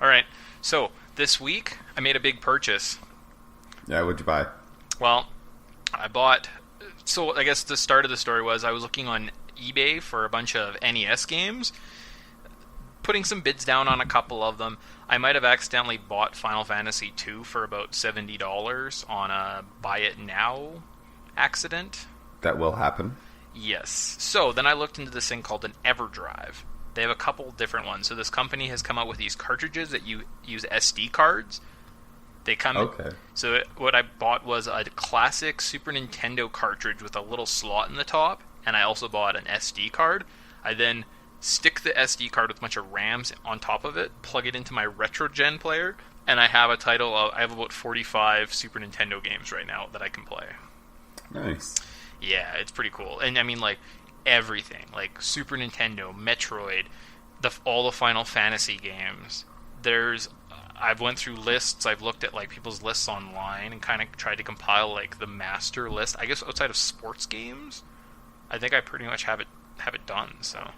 All right. So this week I made a big purchase. Yeah, what'd you buy? Well, I bought. So I guess the start of the story was I was looking on eBay for a bunch of NES games, putting some bids down on a couple of them. I might have accidentally bought Final Fantasy II for about $70 on a buy it now accident. That will happen. Yes. So then I looked into this thing called an EverDrive. They have a couple different ones. So this company has come out with these cartridges that you use SD cards. They come. Okay. So what I bought was a classic Super Nintendo cartridge with a little slot in the top, and I also bought an SD card. I then stick the SD card with a bunch of RAMs on top of it, plug it into my RetroGen player, and I have I have about 45 Super Nintendo games right now that I can play. Nice. Yeah, it's pretty cool. And I mean, like, everything. Like, Super Nintendo, Metroid, all the Final Fantasy games. I've went through lists, I've looked at, like, people's lists online and kind of tried to compile, like, the master list. I guess outside of sports games, I think I pretty much have it done, so.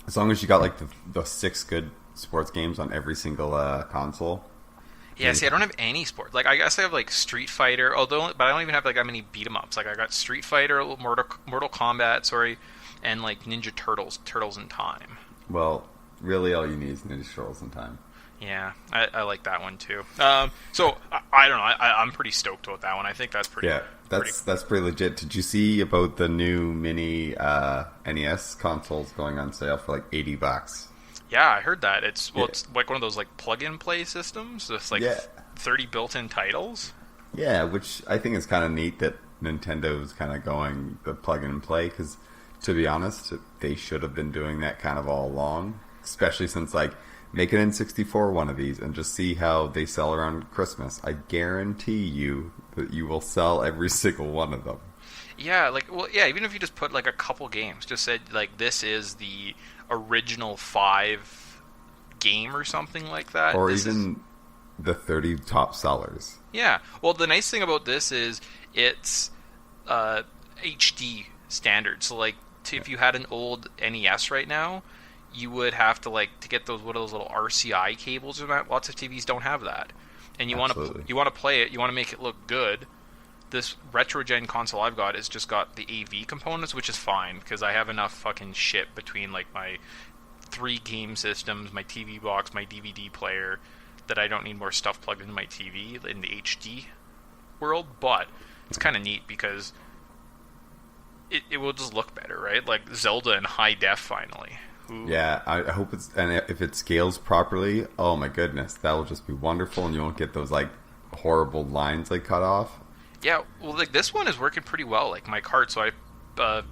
As long as you got, like, the 6 good sports games on every single console. Yeah, see, I don't have any sports. Like, I guess I have, like, Street Fighter, but I don't even have, like, that many beat-em-ups. Like, I got Street Fighter, Mortal Kombat, and, like, Ninja Turtles in Time. Well, really all you need is Ninja Turtles in Time. Yeah, I like that one, too. So, I don't know. I'm pretty stoked about that one. I think that's pretty... Yeah, that's pretty legit. Did you see about the new mini NES consoles going on sale for, like, $80? Yeah, I heard that. It's like one of those like plug-and-play systems. It's like 30 built-in titles. Yeah, which I think is kind of neat that Nintendo's kind of going the plug-and-play, because to be honest, they should have been doing that kind of all along, especially since, like, make an N64 one of these and just see how they sell around Christmas. I guarantee you that you will sell every single one of them. Yeah, even if you just put, like, a couple games, just said, like, this is the original 5 game or something like that. Or even the 30 top sellers. Yeah. Well, the nice thing about this is it's HD standard. So, like, if you had an old NES right now, you would have to, like, to get those little RCI cables or that. Lots of TVs don't have that. And you want to play it, you want to make it look good. This RetroGen console I've got has just got the AV components, which is fine, because I have enough fucking shit between, like, my 3 game systems, my TV box, my DVD player, that I don't need more stuff plugged into my TV in the HD world. But it's kind of neat because it will just look better, right? Like Zelda in high def finally. Ooh. Yeah, I hope if it scales properly, oh my goodness, that will just be wonderful, and you won't get those, like, horrible lines, like, cut off. Yeah, well, like, this one is working pretty well, like, my cart. So I've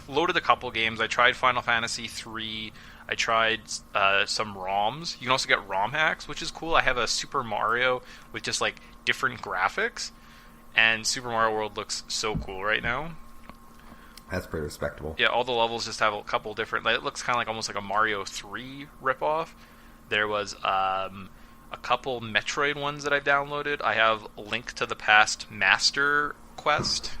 loaded a couple games. I tried Final Fantasy 3. I tried some ROMs. You can also get ROM hacks, which is cool. I have a Super Mario with just, like, different graphics, and Super Mario World looks so cool right now. That's pretty respectable. Yeah, all the levels just have a couple different... Like, it looks kind of like almost like a Mario 3 ripoff. There was... a couple Metroid ones that I've downloaded. I have Link to the Past Master Quest.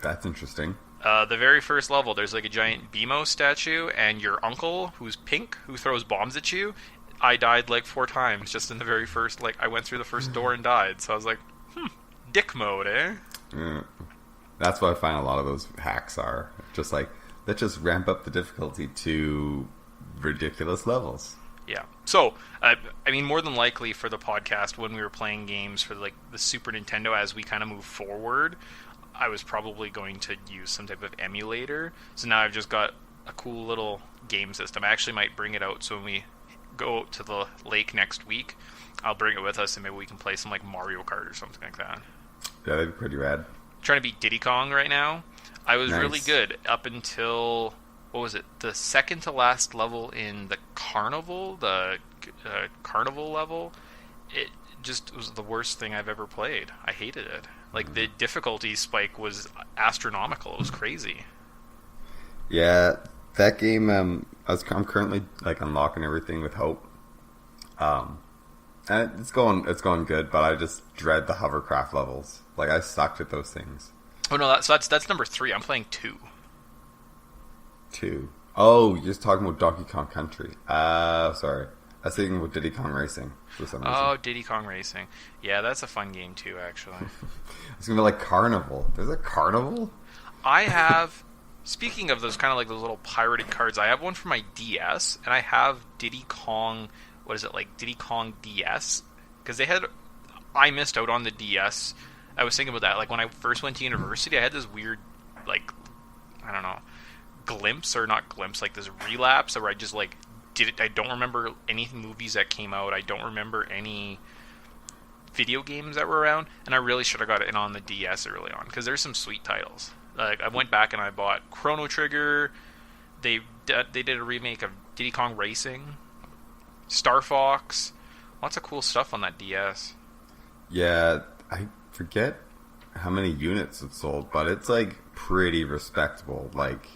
That's interesting. The very first level, there's like a giant BMO statue, and your uncle, who's pink, who throws bombs at you. I died like 4 times just in the very first... Like, I went through the first door and died. So I was like, dick mode, eh? That's what I find a lot of those hacks are. Just like, let's just ramp up the difficulty to ridiculous levels. Yeah. So, I mean, more than likely for the podcast, when we were playing games for, like, the Super Nintendo, as we kind of move forward, I was probably going to use some type of emulator. So now I've just got a cool little game system. I actually might bring it out, so when we go to the lake next week, I'll bring it with us, and maybe we can play some, like, Mario Kart or something like that. Yeah, that'd be pretty rad. I'm trying to beat Diddy Kong right now. I was really good up until... What was it? The second to last level in the carnival, the carnival level, it just was the worst thing I've ever played. I hated it. Like, the difficulty spike was astronomical. It was crazy. Yeah, that game, I'm currently, like, unlocking everything with Hope. And it's going good, but I just dread the hovercraft levels. Like, I sucked at those things. Oh no, that's number 3. I'm playing 2. 2. Oh, you're just talking about Donkey Kong Country. Sorry. I was thinking with Diddy Kong Racing for some reason. Oh, Diddy Kong Racing. Yeah, that's a fun game too, actually. It's gonna be like Carnival. There's a Carnival? I have, speaking of those kind of like those little pirated cards, I have one for my DS, and I have Diddy Kong, what is it, like Diddy Kong DS? Because I missed out on the DS. I was thinking about that. Like when I first went to university, I had this weird, like, I don't know, like this relapse where I just like did it. I don't remember any movies that came out. I don't remember any video games that were around, and I really should have got it in on the DS early on because there's some sweet titles. Like I went back and I bought Chrono Trigger. They did a remake of Diddy Kong Racing, Star Fox, lots of cool stuff on that DS. Yeah, I forget how many units it sold, but it's like pretty respectable. Like,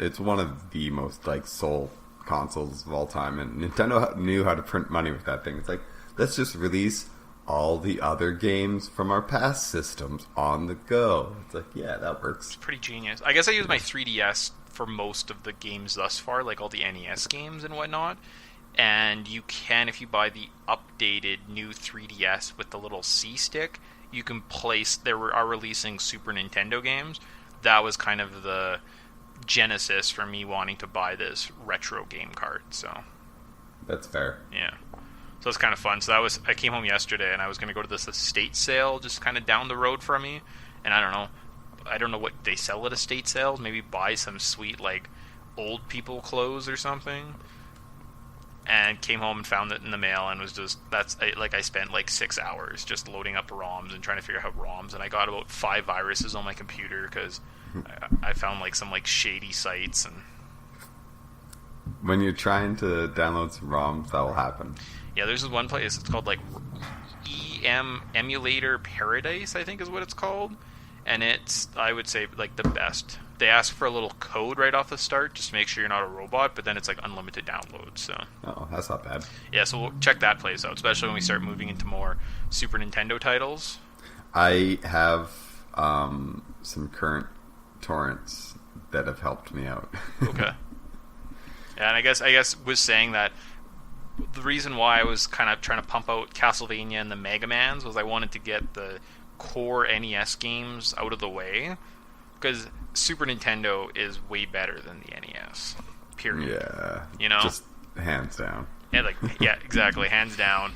it's one of the most like sold consoles of all time, and Nintendo knew how to print money with that thing. It's like, let's just release all the other games from our past systems on the go. It's like, yeah, that works. It's pretty genius. I guess I use my 3DS for most of the games thus far, like all the NES games and whatnot. And you can, if you buy the updated new 3DS with the little C stick, you can place. They are releasing Super Nintendo games. That was kind of the genesis for me wanting to buy this retro game card. So that's fair. Yeah. So it's kind of fun. So I came home yesterday and I was going to go to this estate sale just kind of down the road from me. And I don't know what they sell at estate sales. Maybe buy some sweet like old people clothes or something. And came home and found it in the mail and was just, I spent like 6 hours just loading up ROMs and trying to figure out ROMs. And I got about 5 viruses on my computer because I found like some like shady sites. And when you're trying to download some ROMs, that will happen. Yeah, there's this one place, it's called like Emulator Paradise, I think is what it's called. And it's, I would say, like the best. They ask for a little code right off the start just to make sure you're not a robot, but then it's like unlimited downloads. So. Oh, that's not bad. Yeah, so we'll check that place out, especially when we start moving into more Super Nintendo titles. I have some current torrents that have helped me out. Okay. Yeah, and I guess was saying that the reason why I was kind of trying to pump out Castlevania and the Mega Mans was I wanted to get the core NES games out of the way, because Super Nintendo is way better than the NES. Period. Yeah. You know? Just hands down. Yeah, exactly. Hands down.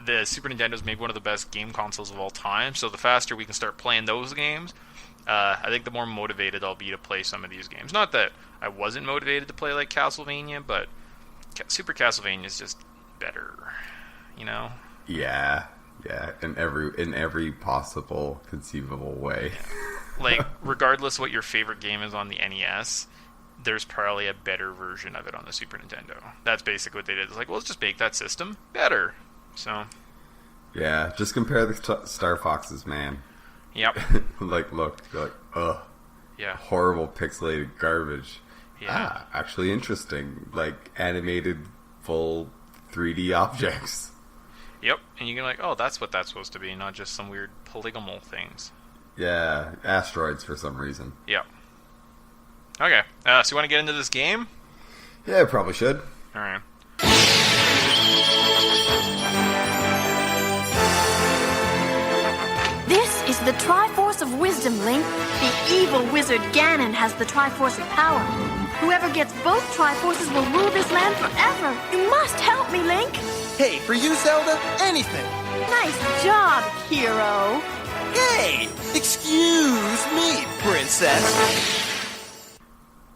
The Super Nintendo is maybe one of the best game consoles of all time, so the faster we can start playing those games, I think the more motivated I'll be to play some of these games. Not that I wasn't motivated to play like Castlevania, but Super Castlevania is just better, you know? Yeah, in every possible conceivable way. Like, regardless what your favorite game is on the NES, there's probably a better version of it on the Super Nintendo. That's basically what they did. It's like, well, let's just make that system better. So, yeah, just compare the Star Foxes, man. Yep. Like, look, you're like, ugh. Yeah. Horrible pixelated garbage. Yeah. Actually interesting. Like, animated, full 3D objects. Yep, and you're like, oh, that's what that's supposed to be, not just some weird polygonal things. Yeah, asteroids for some reason. Yep. Okay, so you want to get into this game? Yeah, I probably should. Alright. This is the Triforce of Wisdom, Link. The evil wizard Ganon has the Triforce of Power. Whoever gets both Triforces will rule this land forever. You must help me, Link. Hey, for you, Zelda, anything. Nice job, hero. Hey, excuse me, princess.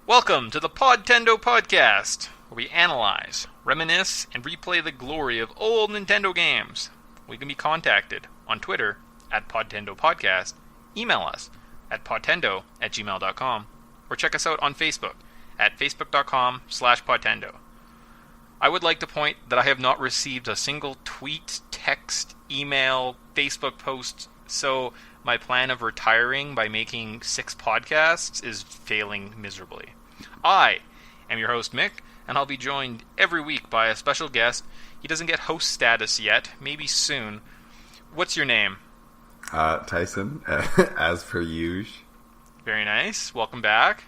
Welcome to the Podtendo podcast, where we analyze, reminisce, and replay the glory of old Nintendo games. We can be contacted on Twitter at Podtendo Podcast, email us at podtendo@gmail.com, or check us out on Facebook at facebook.com/Podtendo. I would like to point that I have not received a single tweet, text, email, Facebook post, so my plan of retiring by making 6 podcasts is failing miserably. I am your host, Mick, and I'll be joined every week by a special guest. He doesn't get host status yet, maybe soon. What's your name? Tyson, as per usual. Very nice. Welcome back.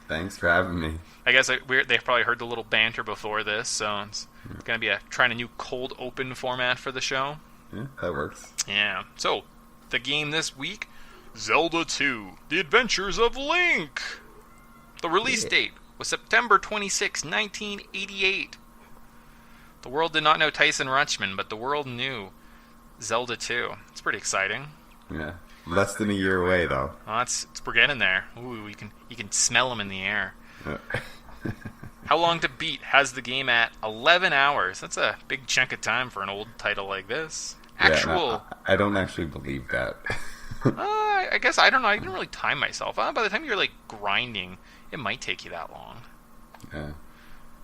Thanks for having me. I guess they probably heard the little banter before this, so it's going to be trying a new cold open format for the show. Yeah, that works. Yeah. So, the game this week, Zelda 2, The Adventures of Link. The release date was September 26, 1988. The world did not know Tyson Rutschman, but the world knew Zelda 2. It's pretty exciting. Yeah. Less than a year away, though. Oh, we're getting there. Ooh, you can smell them in the air. Yeah. How long to beat has the game at 11 hours. That's a big chunk of time for an old title like this. I don't actually believe that. I guess, I don't know. I didn't really time myself. By the time you're like grinding, it might take you that long. Yeah.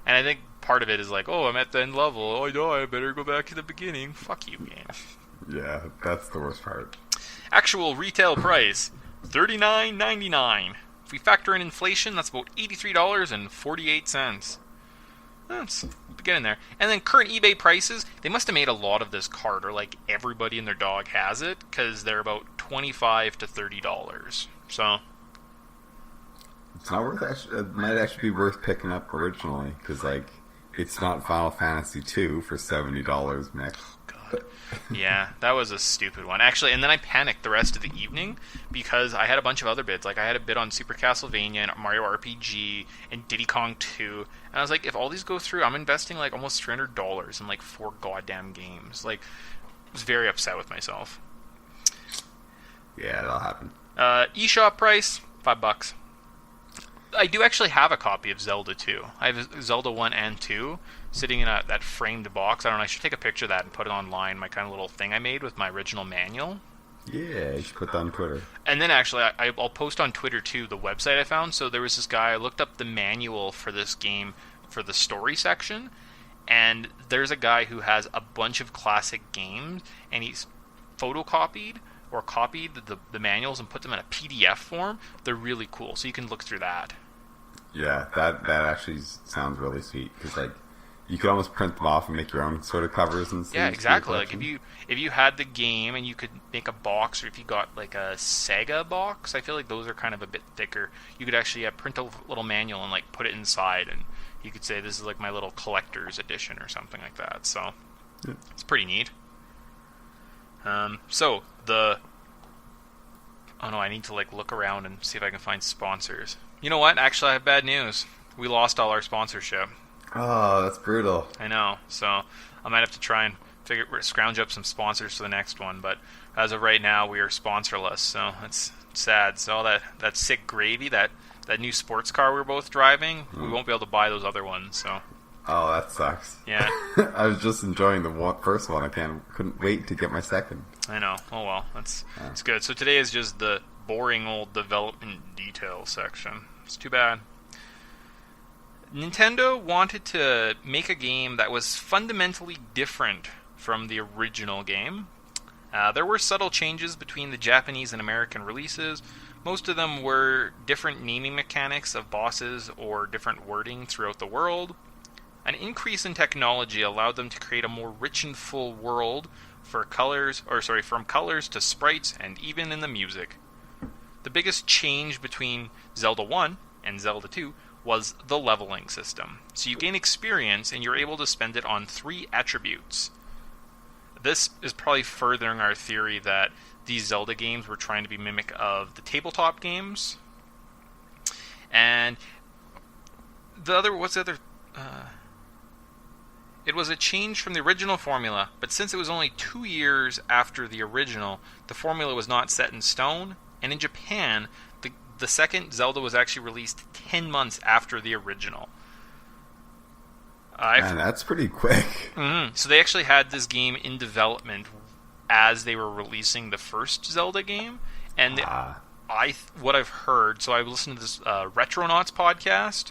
And I think part of it is like, oh, I'm at the end level. Oh, no, I better go back to the beginning. Fuck you, game. Yeah, that's the worst part. Actual retail price, $39.99. If we factor in inflation, that's about $83.48. That's getting there. And then current eBay prices, they must have made a lot of this card, or like everybody and their dog has it, because they're about $25 to $30. So it's not worth. It might actually be worth picking up originally, because like it's not Final Fantasy 2 for $70, Mick. Yeah, that was a stupid one. Actually, and then I panicked the rest of the evening because I had a bunch of other bids. Like, I had a bid on Super Castlevania and Mario RPG and Diddy Kong 2. And I was like, if all these go through, I'm investing like almost $300 in like 4 goddamn games. Like, I was very upset with myself. Yeah, that'll happen. eShop price, $5. I do actually have a copy of Zelda 2. I have Zelda 1 and 2 sitting in that framed box. I don't know, I should take a picture of that and put it online, my kind of little thing I made with my original manual. Yeah, you should put that on Twitter. And then actually, I'll post on Twitter too the website I found. So there was this guy, I looked up the manual for this game for the story section, and there's a guy who has a bunch of classic games, and he's photocopied or copied the manuals and put them in a PDF form. They're really cool, so you can look through that. Yeah, that actually sounds really sweet, because like you could almost print them off and make your own sort of covers and stuff. Yeah, exactly. Like if you had the game and you could make a box, or if you got like a Sega box, I feel like those are kind of a bit thicker. You could actually print a little manual and like put it inside, and you could say this is like my little collector's edition or something like that. So it's pretty neat. Oh no, I need to like look around and see if I can find sponsors. You know what? Actually, I have bad news. We lost all our sponsorship. Oh, that's brutal. I know. So I might have to try and scrounge up some sponsors for the next one. But as of right now, we are sponsorless. So it's sad. So all that sick gravy, that new sports car we're both driving, we won't be able to buy those other ones. So. Oh, that sucks. Yeah. I was just enjoying the first one. I couldn't wait to get my second. I know. Oh well, that's good. So today is just the boring old development detail section. It's too bad. Nintendo wanted to make a game that was fundamentally different from the original game. There were subtle changes between the Japanese and American releases. Most of them were different naming mechanics of bosses or different wording throughout the world. An increase in technology allowed them to create a more rich and full world from colors to sprites and even in the music. The biggest change between Zelda 1 and Zelda 2 was the leveling system. So you gain experience and you're able to spend it on 3 attributes. This is probably furthering our theory that these Zelda games were trying to be mimic of the tabletop games. And it was a change from the original formula, but since it was only 2 years after the original, the formula was not set in stone, and in Japan, the second Zelda was actually released 10 months after the original. Man, that's pretty quick. Mm-hmm. So they actually had this game in development as they were releasing the first Zelda game, and what I've heard, so I listened to this Retronauts podcast.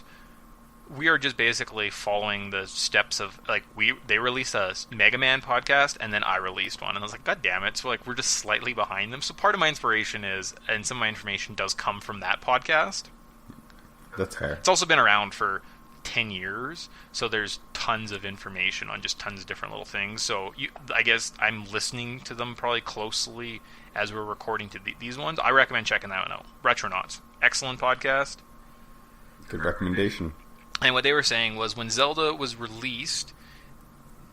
We are just basically following the steps of, like, they released a Mega Man podcast, and then I released one, and I was like, God damn it, so like we're just slightly behind them. So part of my inspiration is, and some of my information does come from that podcast. That's fair. It's also been around for 10 years, so there's tons of information on just tons of different little things. So I guess I'm listening to them probably closely as we're recording to these ones. I recommend checking that one out. Retronauts. Excellent podcast. Good recommendation. And what they were saying was when Zelda was released,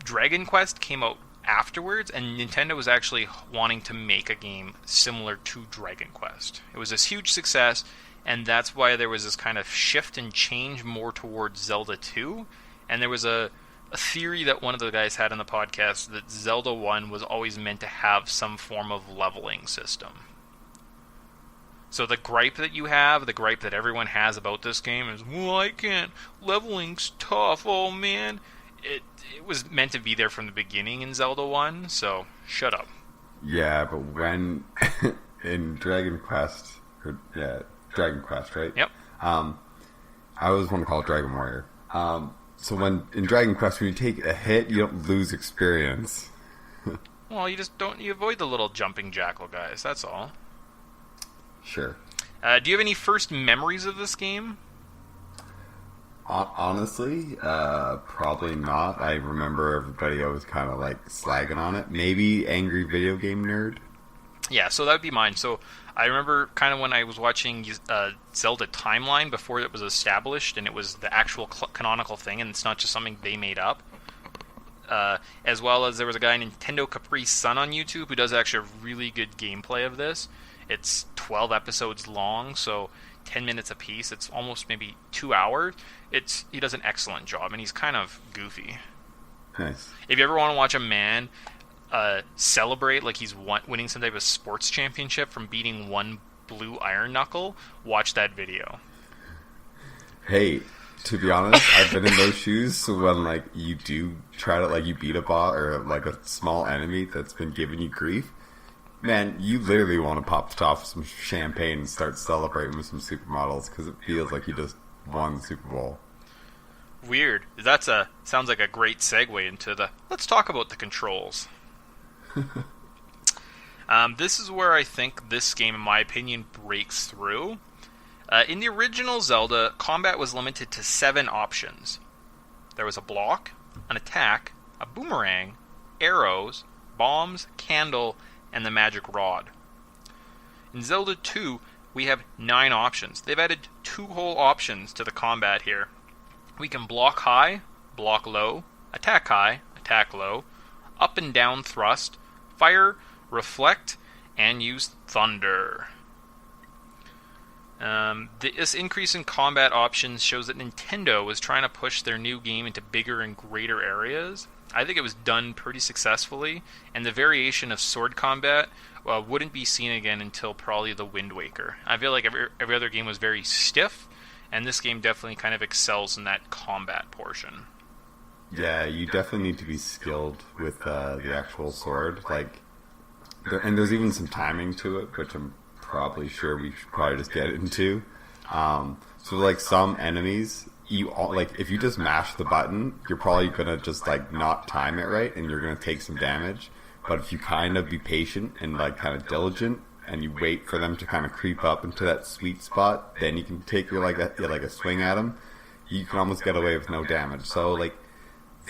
Dragon Quest came out afterwards, and Nintendo was actually wanting to make a game similar to Dragon Quest. It was this huge success, and that's why there was this kind of shift and change more towards Zelda 2. And there was a theory that one of the guys had on the podcast that Zelda 1 was always meant to have some form of leveling system. So the gripe that you have, the gripe that everyone has about this game is, well, I can't, leveling's tough, oh man. It was meant to be there from the beginning in Zelda 1, so shut up. Yeah, but when in Dragon Quest, Dragon Quest, right? Yep. I always want to call it Dragon Warrior. So when in Dragon Quest, when you take a hit, you don't lose experience. Well, you avoid the little jumping jackal guys, that's all. Sure. Do you have any first memories of this game? Honestly, probably not. I remember everybody always kind of like slagging on it. Maybe Angry Video Game Nerd. Yeah, so that would be mine. So I remember kind of when I was watching Zelda Timeline before it was established, and it was the actual canonical thing, and it's not just something they made up. As well as there was a guy, Nintendo Capri Sun, on YouTube who does actually a really good gameplay of this. It's 12 episodes long, so 10 minutes apiece. It's almost maybe 2 hours. He does an excellent job, and he's kind of goofy. Nice. If you ever want to watch a man celebrate like he's winning some type of sports championship from beating one blue iron knuckle, watch that video. Hey, to be honest, I've been in those shoes. So when like you do try to like you beat a bot or like a small enemy that's been giving you grief, man, you literally want to pop the top of some champagne and start celebrating with some supermodels because it feels like you just won the Super Bowl. Weird. Sounds like a great segue into let's talk about the controls. This is where I think this game, in my opinion, breaks through. In the original Zelda, combat was limited to 7 options. There was a block, an attack, a boomerang, arrows, bombs, candle, and the magic rod. In Zelda 2, we have 9 options. They've added 2 whole options to the combat here. We can block high, block low, attack high, attack low, up and down thrust, fire, reflect, and use thunder. This increase in combat options shows that Nintendo was trying to push their new game into bigger and greater areas. I think it was done pretty successfully, and the variation of sword combat wouldn't be seen again until probably the Wind Waker. I feel like every other game was very stiff, and this game definitely kind of excels in that combat portion. Yeah, you definitely need to be skilled with the actual sword. And there's even some timing to it, which I'm probably sure we should probably just get into. So like some enemies, if you just mash the button, you're probably gonna just like not time it right, and you're gonna take some damage. But if you kind of be patient and like kind of diligent, and you wait for them to kind of creep up into that sweet spot, then you can take your like a swing at them. You can almost get away with no damage. So like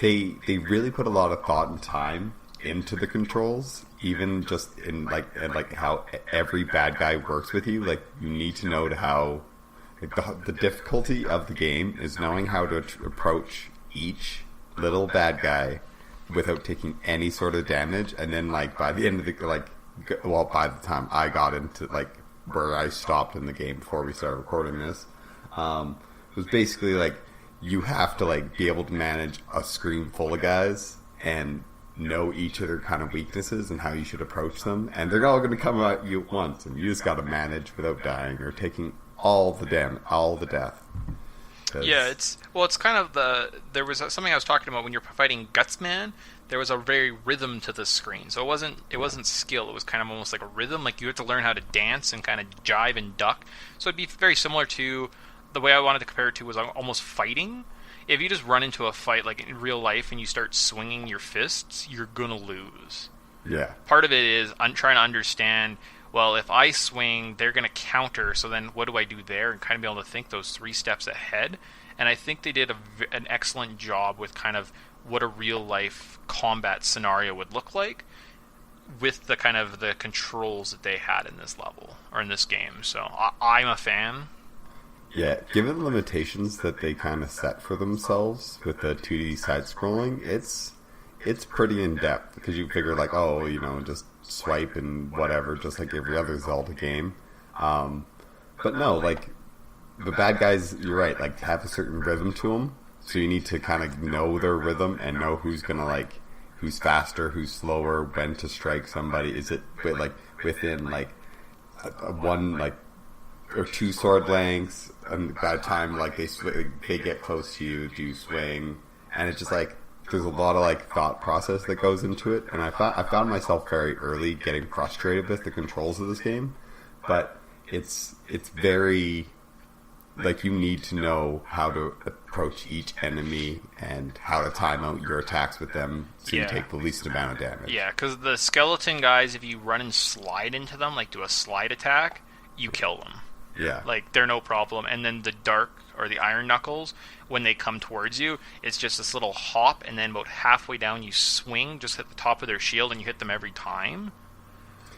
they really put a lot of thought and time into the controls, even just in like how every bad guy works with you. Like you need to know how the difficulty of the game is knowing how to approach each little bad guy without taking any sort of damage. And then like by the end of by the time I got into like where I stopped in the game before we started recording this, it was basically like you have to like be able to manage a screen full of guys and know each of their kind of weaknesses and how you should approach them, and they're all going to come at you at once, and you just got to manage without dying or taking all the death. Yeah, it's kind of there was something I was talking about when you're fighting Gutsman. There was a very rhythm to the screen, so it wasn't skill. It was kind of almost like a rhythm. Like you had to learn how to dance and kind of jive and duck. So it'd be very similar to the way I wanted to compare it to was almost fighting. If you just run into a fight like in real life and you start swinging your fists, you're gonna lose. Yeah. Part of it is I'm trying to understand. Well, if I swing, they're going to counter, so then what do I do there? And kind of be able to think those 3 steps ahead. And I think they did an excellent job with kind of what a real-life combat scenario would look like with the kind of the controls that they had in this level, or in this game. So I'm a fan. Yeah, given the limitations that they kind of set for themselves with the 2D side-scrolling, it's pretty in-depth, because you figure, like, oh, just swipe and whatever, just like every other Zelda game. But no, like, the bad guys, you're right, like, have a certain rhythm to them, so you need to kind of know their rhythm and know who's gonna, like, who's faster, who's slower, when to strike somebody. Is it, like, within, like, a one, like, or two sword lengths, and by the time, like, they get close to you, do you swing, and it's just, like, there's a lot of, like, thought process that goes into it, and I found myself very early getting frustrated with the controls of this game, but it's very, like, you need to know how to approach each enemy and how to time out your attacks with them so you take the least amount of damage. Yeah, because the skeleton guys, if you run and slide into them, like do a slide attack, you kill them. Yeah. Like, they're no problem. And then the dark, or the iron knuckles, when they come towards you, it's just this little hop, and then about halfway down you swing, just hit the top of their shield, and you hit them every time.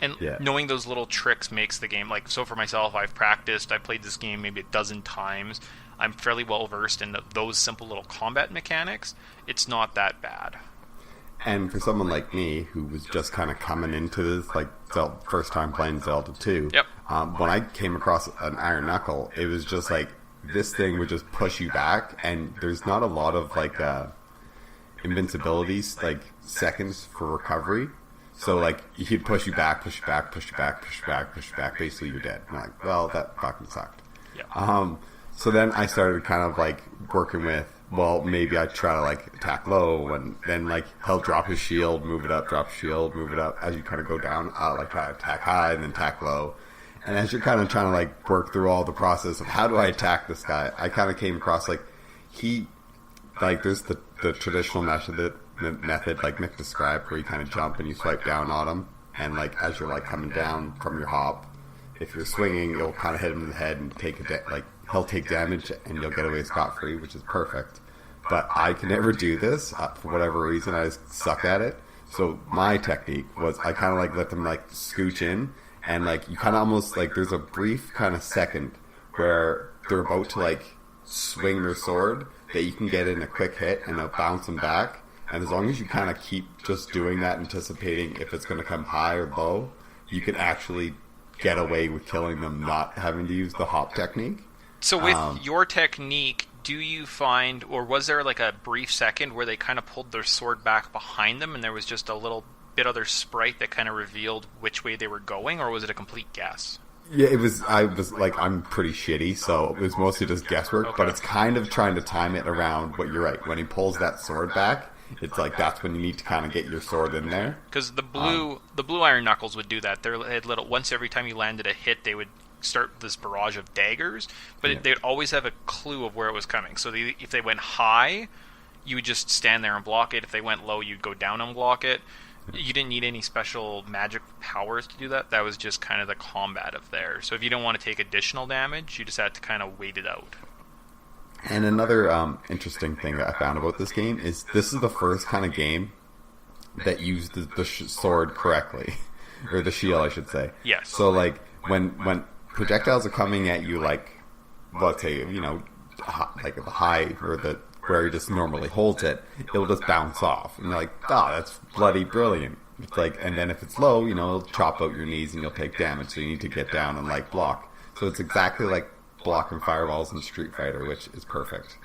And knowing those little tricks makes the game, like, so for myself, I've played this game maybe a dozen times. I'm fairly well versed in those simple little combat mechanics. It's not that bad. And for someone like me, who was just kind of coming into this, like, first time playing Zelda 2, when I came across an Iron Knuckle, it was just like, this thing would just push you back, and there's not a lot of, like, invincibilities, like, seconds for recovery. So, like, he'd push you back, push you back, push you back, push you back, push you back, basically you're dead. And I'm like, well, that fucking sucked. Yeah. So then I started kind of, like, working with, well, maybe I try to, like, attack low, and then, like, he'll drop his shield, move it up, drop his shield, move it up. As you kind of go down, I'll, like, try to attack high and then attack low. And as you're kind of trying to, like, work through all the process of how do I attack this guy, I kind of came across, like, there's the traditional method, like Nick described, where you kind of jump and you swipe down on him. And, like, as you're, like, coming down from your hop, if you're swinging, you'll kind of hit him in the head and he'll take damage and you'll get away scot-free, which is perfect. But I can never do this. For whatever reason, I just suck at it. So my technique was I kind of, like, let them, like, scooch in, and, like, you kind of almost, like, there's a brief kind of second where they're about to, like, swing their sword that you can get in a quick hit and they'll bounce them back. And as long as you kind of keep just doing that, anticipating if it's going to come high or low, you can actually get away with killing them, not having to use the hop technique. So with your technique, do you find, or was there, like, a brief second where they kind of pulled their sword back behind them and there was just a little bit of their sprite that kind of revealed which way they were going, or was it a complete guess? Yeah, I was like, I'm pretty shitty, so it was mostly just guesswork, but it's kind of trying to time it around what you're right. When he pulls that sword back, it's like that's when you need to kind of get your sword in there. Because the blue iron knuckles would do that. They had once every time you landed a hit, they would start this barrage of daggers, but they'd always have a clue of where it was coming. So if they went high, you would just stand there and block it. If they went low, you'd go down and block it. You didn't need any special magic powers to do that. That was just kind of the combat of theirs. So if you don't want to take additional damage, you just had to kind of wait it out. And another interesting thing that I found about this game is this is the first kind of game that used the sword correctly. Or the shield, I should say. Yes. So, like, when projectiles are coming at you, like, let's say, like the high, or the where he just normally holds it, it'll just bounce off. And you're like, that's bloody brilliant. It's like, and then if it's low, it'll chop out your knees and you'll take damage, so you need to get down and, like, block. So it's exactly like blocking fireballs in Street Fighter, which is perfect.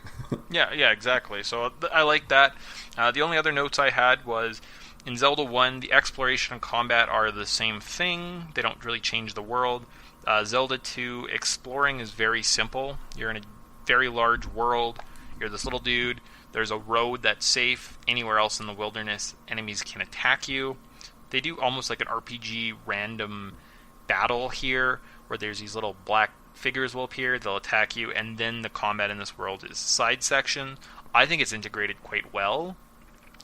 Yeah, exactly. So I like that. The only other notes I had was, in Zelda 1, the exploration and combat are the same thing. They don't really change the world. Zelda 2, exploring is very simple. You're in a very large world. You're this little dude. There's a road that's safe. Anywhere else in the wilderness, enemies can attack you. They do almost like an RPG random battle here, where there's these little black figures will appear, they'll attack you, and then the combat in this world is side section. I think it's integrated quite well.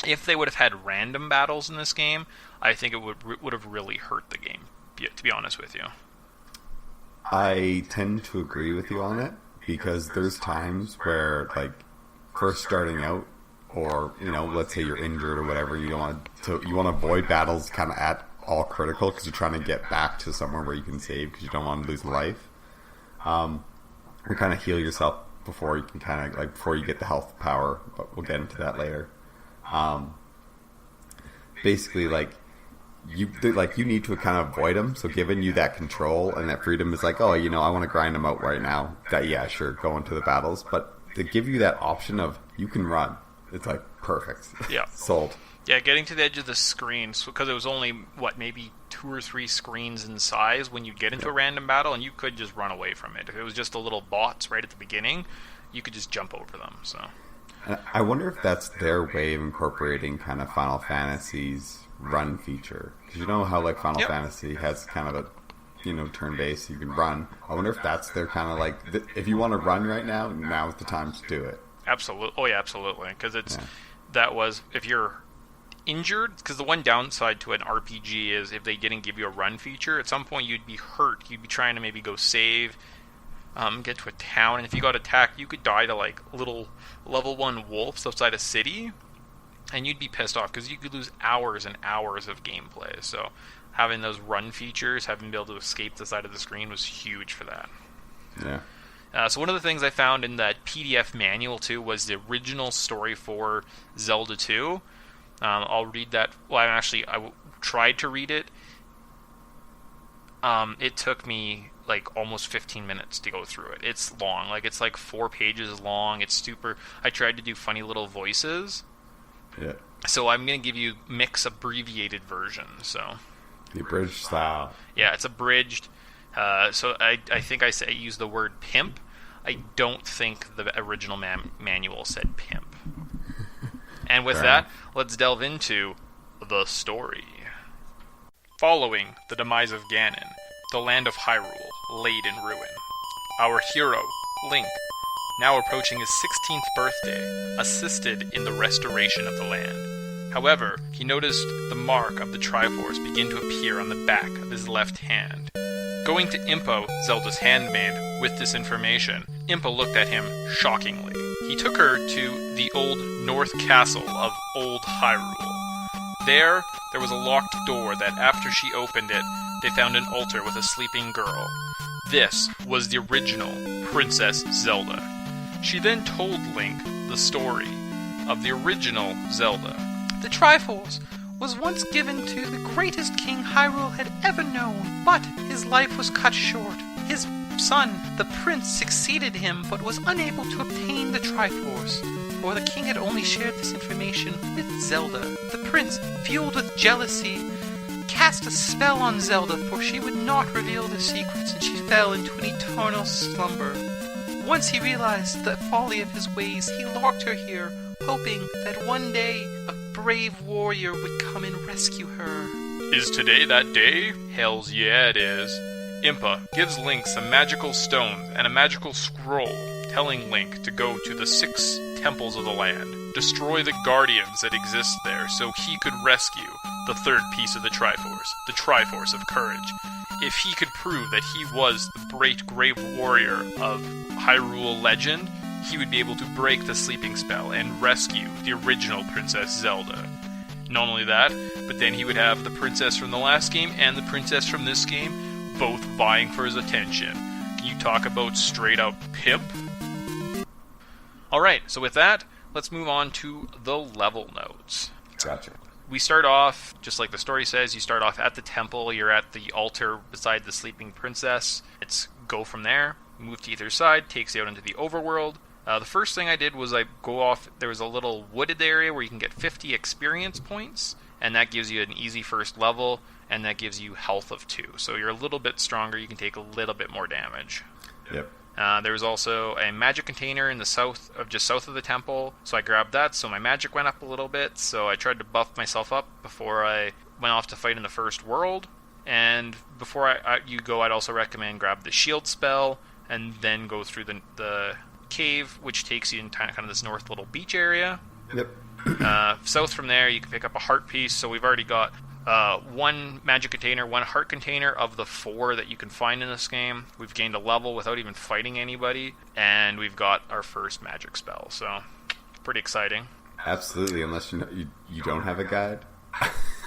If they would have had random battles in this game, I think it would have really hurt the game, to be honest with you. I tend to agree with you on it, because there's times where, like, first starting out, or, let's say you're injured or whatever, you want to avoid battles kind of at all critical, because you're trying to get back to somewhere where you can save, because you don't want to lose life. or kind of heal yourself before you can kind of like before you get the health power. But we'll get into that later. Basically, like you need to kind of avoid them. So giving you that control and that freedom is like, oh, you know, I want to grind them out right now. That yeah, sure, go into the battles, but to give you that option of you can run, it's like perfect. Yeah, sold. Yeah, getting to the edge of the screen, because it was only, maybe 2 or 3 screens in size when you get into a random battle, and you could just run away from it. If it was just the little bots right at the beginning, you could just jump over them. So, and I wonder if that's their way of incorporating kind of Final Fantasy's run feature. Because you know how like Final Fantasy has kind of a, you know, turn-based, you can run. I wonder if that's their kind of like, if you want to run right now, now's the time to do it. Absolutely. Oh, yeah, absolutely. Because that was, if you're injured, because the one downside to an RPG is if they didn't give you a run feature, at some point you'd be hurt. You'd be trying to maybe go save, get to a town, and if you got attacked, you could die to like little level 1 wolves outside a city, and you'd be pissed off because you could lose hours and hours of gameplay. So having those run features, having been able to escape the side of the screen was huge for that. Yeah. So one of the things I found in that PDF manual too was the original story for Zelda 2. I'll read that. Well, I tried to read it. It took me like almost 15 minutes to go through it. It's long. Like it's like 4 pages long. It's super. I tried to do funny little voices. Yeah. So I'm going to give you mix abbreviated version. So. The abridged style. Yeah, it's abridged. So I think I used the word pimp. I don't think the original manual said pimp. And with that, let's delve into the story. Following the demise of Ganon, the land of Hyrule laid in ruin. Our hero, Link, now approaching his 16th birthday, assisted in the restoration of the land. However, he noticed the mark of the Triforce begin to appear on the back of his left hand. Going to Impa, Zelda's handmaid, with this information, Impa looked at him shockingly. He took her to the old North Castle of Old Hyrule. There was a locked door that after she opened it, they found an altar with a sleeping girl. This was the original Princess Zelda. She then told Link the story of the original Zelda. The Triforce was once given to the greatest king Hyrule had ever known, but his life was cut short. His son, the prince, succeeded him, but was unable to obtain the Triforce, for the king had only shared this information with Zelda. The prince, fueled with jealousy, cast a spell on Zelda, for she would not reveal the secrets, and she fell into an eternal slumber. Once he realized the folly of his ways, he locked her here, hoping that one day a brave warrior would come and rescue her. Is today that day? Hells yeah it is. Impa gives Link some magical stones and a magical scroll, telling Link to go to the 6 temples of the land, destroy the guardians that exist there so he could rescue the 3rd piece of the Triforce of Courage. If he could prove that he was the great grave warrior of Hyrule legend, he would be able to break the sleeping spell and rescue the original Princess Zelda. Not only that, but then he would have the princess from the last game and the princess from this game both vying for his attention. Can you talk about straight up pimp? Alright, so with that, let's move on to the level notes. Gotcha. We start off, just like the story says, you start off at the temple, you're at the altar beside the sleeping princess. It's go from there, move to either side, takes you out into the overworld. The first thing I did was I go off, there was a little wooded area where you can get 50 experience points, and that gives you an easy first level, and that gives you health of 2. So you're a little bit stronger, you can take a little bit more damage. Yep. There was also a magic container in the south of the temple, so I grabbed that, so my magic went up a little bit, so I tried to buff myself up before I went off to fight in the first world. And before you go, I'd also recommend grab the shield spell, and then go through the cave, which takes you in kind of this north little beach area. Yep. South from there, you can pick up a heart piece, so we've already got 1 magic container, 1 heart container of the 4 that you can find in this game. We've gained a level without even fighting anybody, and we've got our first magic spell, so pretty exciting. Absolutely, unless you don't have a guide.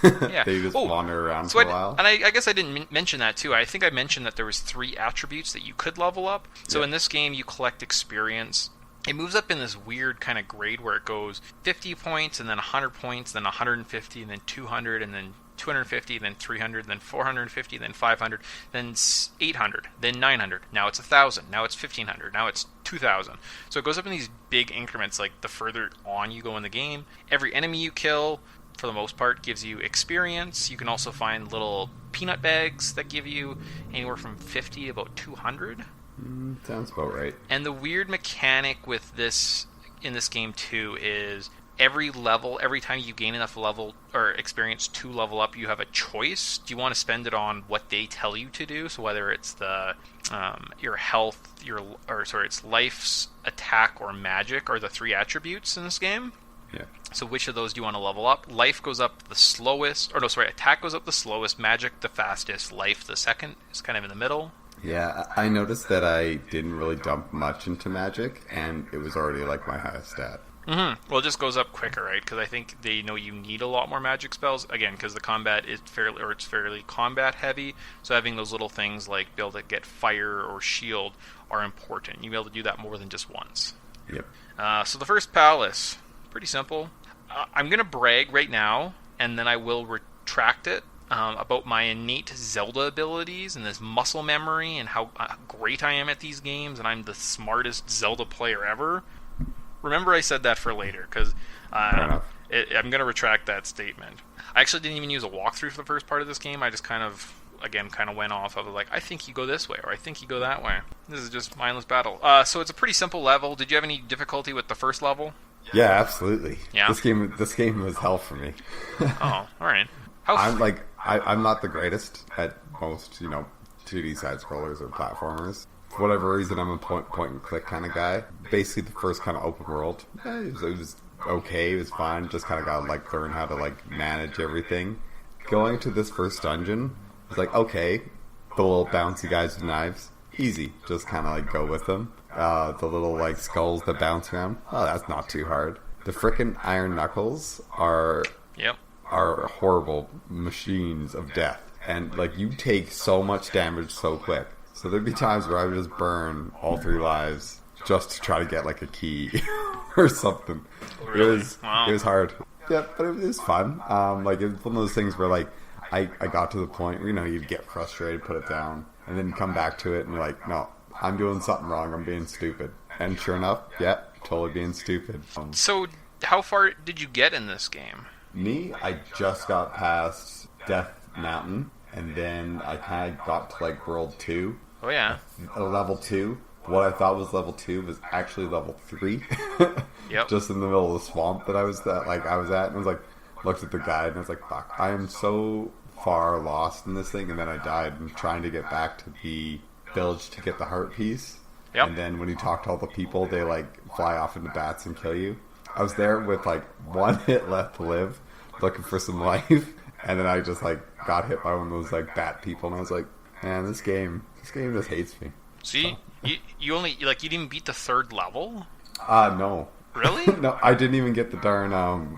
Yeah. They just wander around so for a while. And I guess I didn't mention that too. I think I mentioned that there was 3 attributes that you could level up. So in this game, you collect experience. It moves up in this weird kind of grade where it goes 50 points, and then 100 points, then 150, and then 200, and then 250, then 300, then 450, then 500, then 800, then 900. Now it's 1,000. Now it's 1,500. Now it's 2,000. So it goes up in these big increments, like the further on you go in the game. Every enemy you kill, for the most part, gives you experience. You can also find little peanut bags that give you anywhere from 50 to about 200. Sounds about right. And the weird mechanic with this in this game too is every level, every time you gain enough level or experience to level up, you have a choice. Do you want to spend it on what they tell you to do? So whether it's the your health, it's life's, attack, or magic are the 3 attributes in this game. Yeah. So which of those do you want to level up? Life goes up the slowest, attack goes up the slowest, magic the fastest, life the second. It's kind of in the middle. Yeah, I noticed that I didn't really dump much into magic, and it was already like my highest stat. Mm-hmm. Well, it just goes up quicker, right? Because I think they know you need a lot more magic spells. Again, because the combat is fairly combat heavy. So having those little things like be able to get fire or shield are important. You'll be able to do that more than just once. Yep. So the first palace, pretty simple. I'm gonna brag right now, and then I will retract it. About my innate Zelda abilities and this muscle memory and how great I am at these games, and I'm the smartest Zelda player ever. Remember I said that for later, because I'm going to retract that statement. I actually didn't even use a walkthrough for the first part of this game. I just kind of went off of like, I think you go this way, or I think you go that way. This is just mindless battle. So it's a pretty simple level. Did you have any difficulty with the first level? Yeah, absolutely. Yeah? This game was hell for me. Oh, alright. I'm not the greatest at most, 2D side scrollers or platformers. For whatever reason, I'm a point and click kind of guy. Basically, the first kind of open world, it was okay, it was fine. Just kind of got to learn how to manage everything. Going to this first dungeon, it's like, okay, the little bouncy guys with knives, easy. Just kind of go with them. The little skulls that bounce around, oh, that's not too hard. The frickin' iron knuckles are horrible machines of death, and you take so much damage so quick. So there'd be times where I would just burn all 3 lives just to try to get a key or something. Really? It was hard. Yeah, but it was fun. It was one of those things where I got to the point where you'd get frustrated, put it down, and then come back to it and you're like, no, I'm doing something wrong, I'm being stupid. And sure enough, totally being stupid. So how far did you get in this game? Me, I just got past Death Mountain, and then I kind of got to World 2. Oh yeah. Level 2. What I thought was level 2 was actually level 3. Yep. Just in the middle of the swamp that I was at, and I was looked at the guide, and I was like, fuck, I am so far lost in this thing, and then I died, and trying to get back to the village to get the heart piece. Yep. And then when you talk to all the people, they fly off into bats and kill you. I was there with 1 hit left to live, looking for some life, and then I just got hit by one of those bat people, and I was like, man, this game just hates me. See, so. you only you didn't even beat the 3rd level? No. Really? No, I didn't even get the darn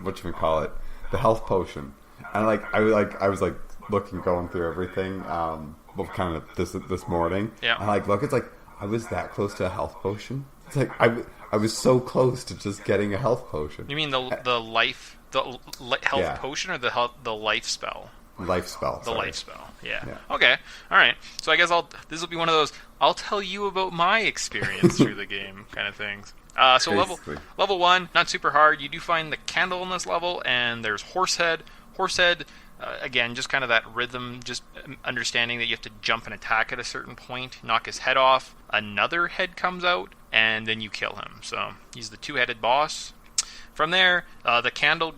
whatchamacallit, the health potion. And I was looking, going through everything, kind of this morning. Yeah. And look, it's I was that close to a health potion. It's I was so close to just getting a health potion. You mean the health potion, or the life spell? Life spell. The life spell. Yeah. Okay. All right. So I guess this will be one of those I'll tell you about my experience through the game kind of things. So level 1, not super hard. You do find the candle in this level, and there's Horsehead. Horsehead, again, just kind of that rhythm, just understanding that you have to jump and attack at a certain point, knock his head off. Another head comes out, and then you kill him. So he's the 2-headed boss. From there, the candle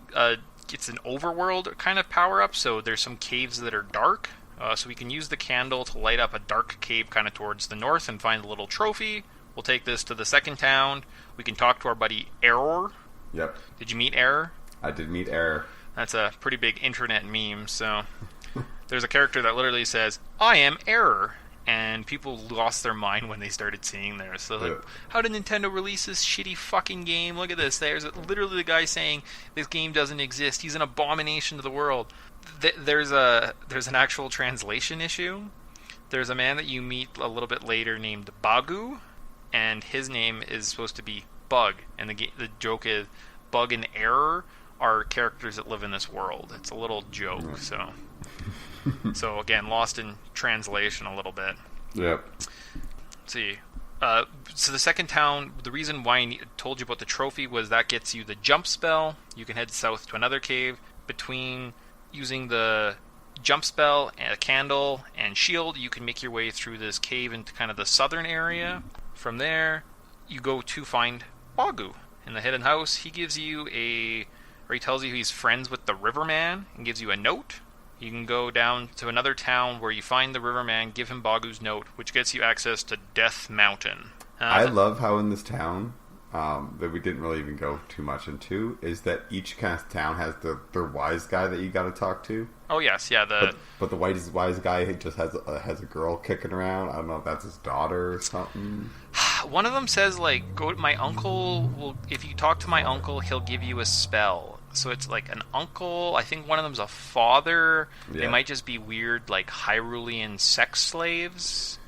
gets an overworld kind of power-up, so there's some caves that are dark. So we can use the candle to light up a dark cave kind of towards the north and find a little trophy. We'll take this to the second town. We can talk to our buddy Error. Yep. Did you meet Error? I did meet Error. That's a pretty big internet meme, so... There's a character that literally says, I am Error. and people lost their mind when they started seeing this. So like, how did Nintendo release this shitty fucking game? Look at this. There's literally the guy saying this game doesn't exist. He's an abomination to the world. There's an actual translation issue. There's a man that you meet a little bit later named Bagu, and his name is supposed to be Bug. And the joke is Bug and Error are characters that live in this world. It's a little joke, so... So again, lost in translation a little bit. Yep. Let's see. So the second town, the reason why I told you about the trophy was that gets you the jump spell. You can head south to another cave. Between using the jump spell, and a candle, and shield, you can make your way through this cave into kind of the southern area. From there, you go to find Bagu in the hidden house. He gives you he tells you he's friends with the Riverman and gives you a note. You can go down to another town where you find the Riverman, give him Bagu's note, which gets you access to Death Mountain. I love how in this town, that we didn't really even go too much into, is that each kind of town has their wise guy that you got to talk to. Oh yes, yeah. But the wise guy just has a girl kicking around. I don't know if that's his daughter or something. One of them says like, "Go to my uncle. If you talk to my uncle, he'll give you a spell." So it's like an uncle. I think one of them's a father. Yeah. They might just be weird, like Hyrulean sex slaves.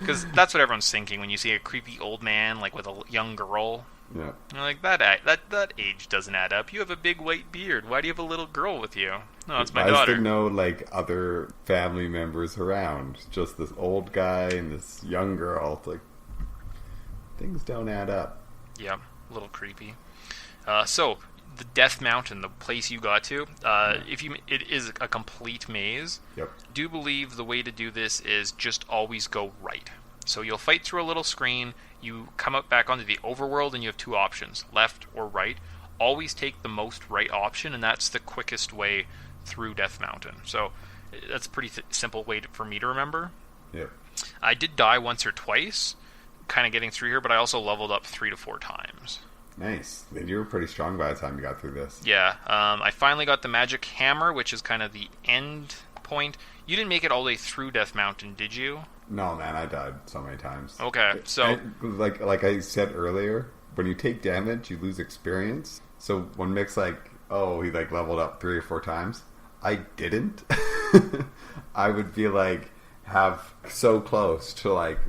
Because that's what everyone's thinking when you see a creepy old man like with a young girl. Yeah. You're like, that age doesn't add up. You have a big white beard. Why do you have a little girl with you? No, it's my daughter. There's no like other family members around. Just this old guy and this young girl. It's like things don't add up. Yeah, a little creepy. So the Death Mountain, the place you got to, it is a complete maze. Yep. Do believe the way to do this is just always go right. So you'll fight through a little screen, you come up back onto the overworld, and you have two options, left or right. Always take the most right option, and that's the quickest way through Death Mountain. So that's a pretty simple way for me to remember. Yep. I did die once or twice, kind of getting through here, but I also leveled up 3 to 4 times. Nice. You were pretty strong by the time you got through this. Yeah. I finally got the magic hammer, which is kind of the end point. You didn't make it all the way through Death Mountain, did you? No, man, I died so many times. Okay, so... Like I said earlier, when you take damage, you lose experience. So when Mick's like, oh, he like leveled up 3 or 4 times, I didn't. I would be like, have so close to like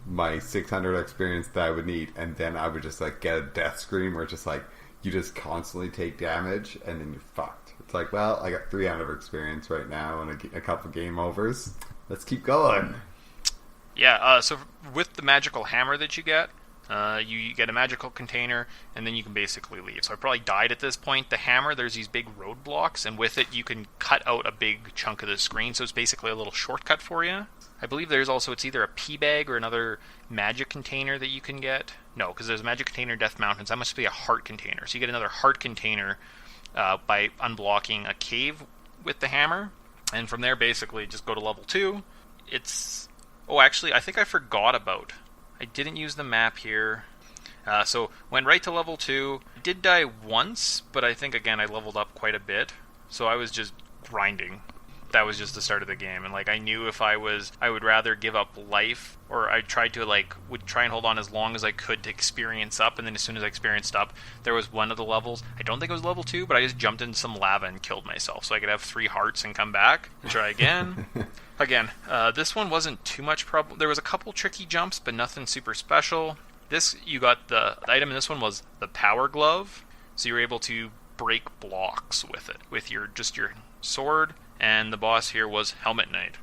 my 600 experience that I would need, and then I would just like get a death scream where it's just like, you just constantly take damage, and then you're fucked. It's like, well, I got 300 experience right now and a couple game overs. Let's keep going. Yeah, so with the magical hammer that you get a magical container, and then you can basically leave. So I probably died at this point. The hammer, there's these big roadblocks, and with it you can cut out a big chunk of the screen, so it's basically a little shortcut for you. I believe there's also, it's either a pea bag or another magic container that you can get. No, because there's a magic container in Death Mountains. That must be a heart container. So you get another heart container by unblocking a cave with the hammer, and from there basically just go to level 2. Oh, actually, I think I forgot about. I didn't use the map here. So, went right to level 2. Did die once, but I think, again, I leveled up quite a bit. So I was just grinding. That was just the start of the game. And, like, I knew if I would rather give up life, or I tried to, like, would try and hold on as long as I could to experience up. And then as soon as I experienced up, there was one of the levels. I don't think it was level 2, but I just jumped into some lava and killed myself. So I could have 3 hearts and come back and try again. Again, this one wasn't too much problem. There was a couple tricky jumps, but nothing super special. You got the item in this one was the Power Glove, so you were able to break blocks with it, with your sword. And the boss here was Helmet Knight,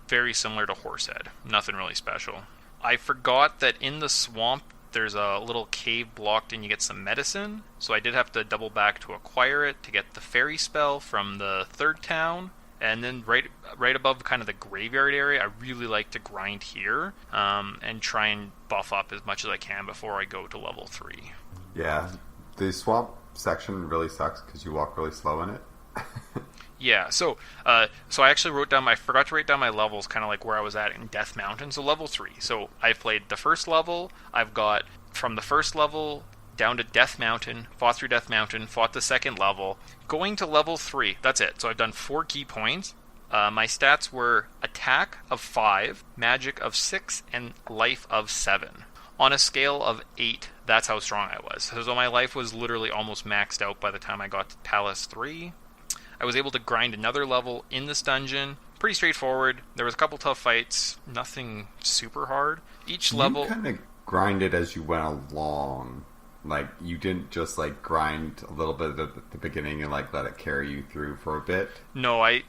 very similar to Horsehead. Nothing really special. I forgot that in the swamp there's a little cave blocked and you get some medicine, so I did have to double back to acquire it to get the fairy spell from the third town. And then right above kind of the graveyard area, I really like to grind here and try and buff up as much as I can before I go to level 3. Yeah, the swamp section really sucks because you walk really slow in it. Yeah, so I actually I forgot to write down my levels, kind of like where I was at in Death Mountain. So level 3. So I've played the first level. I've got from the first level down to Death Mountain, fought through Death Mountain, fought the second level, going to level 3. That's it. So I've done 4 key points. My stats were attack of 5, magic of 6, and life of 7. On a scale of 8, that's how strong I was. So my life was literally almost maxed out by the time I got to Palace 3. I was able to grind another level in this dungeon. Pretty straightforward. There was a couple tough fights. Nothing super hard. Each level... You kind of grinded as you went along. Like, you didn't just, like, grind a little bit at the beginning and, like, let it carry you through for a bit? No, I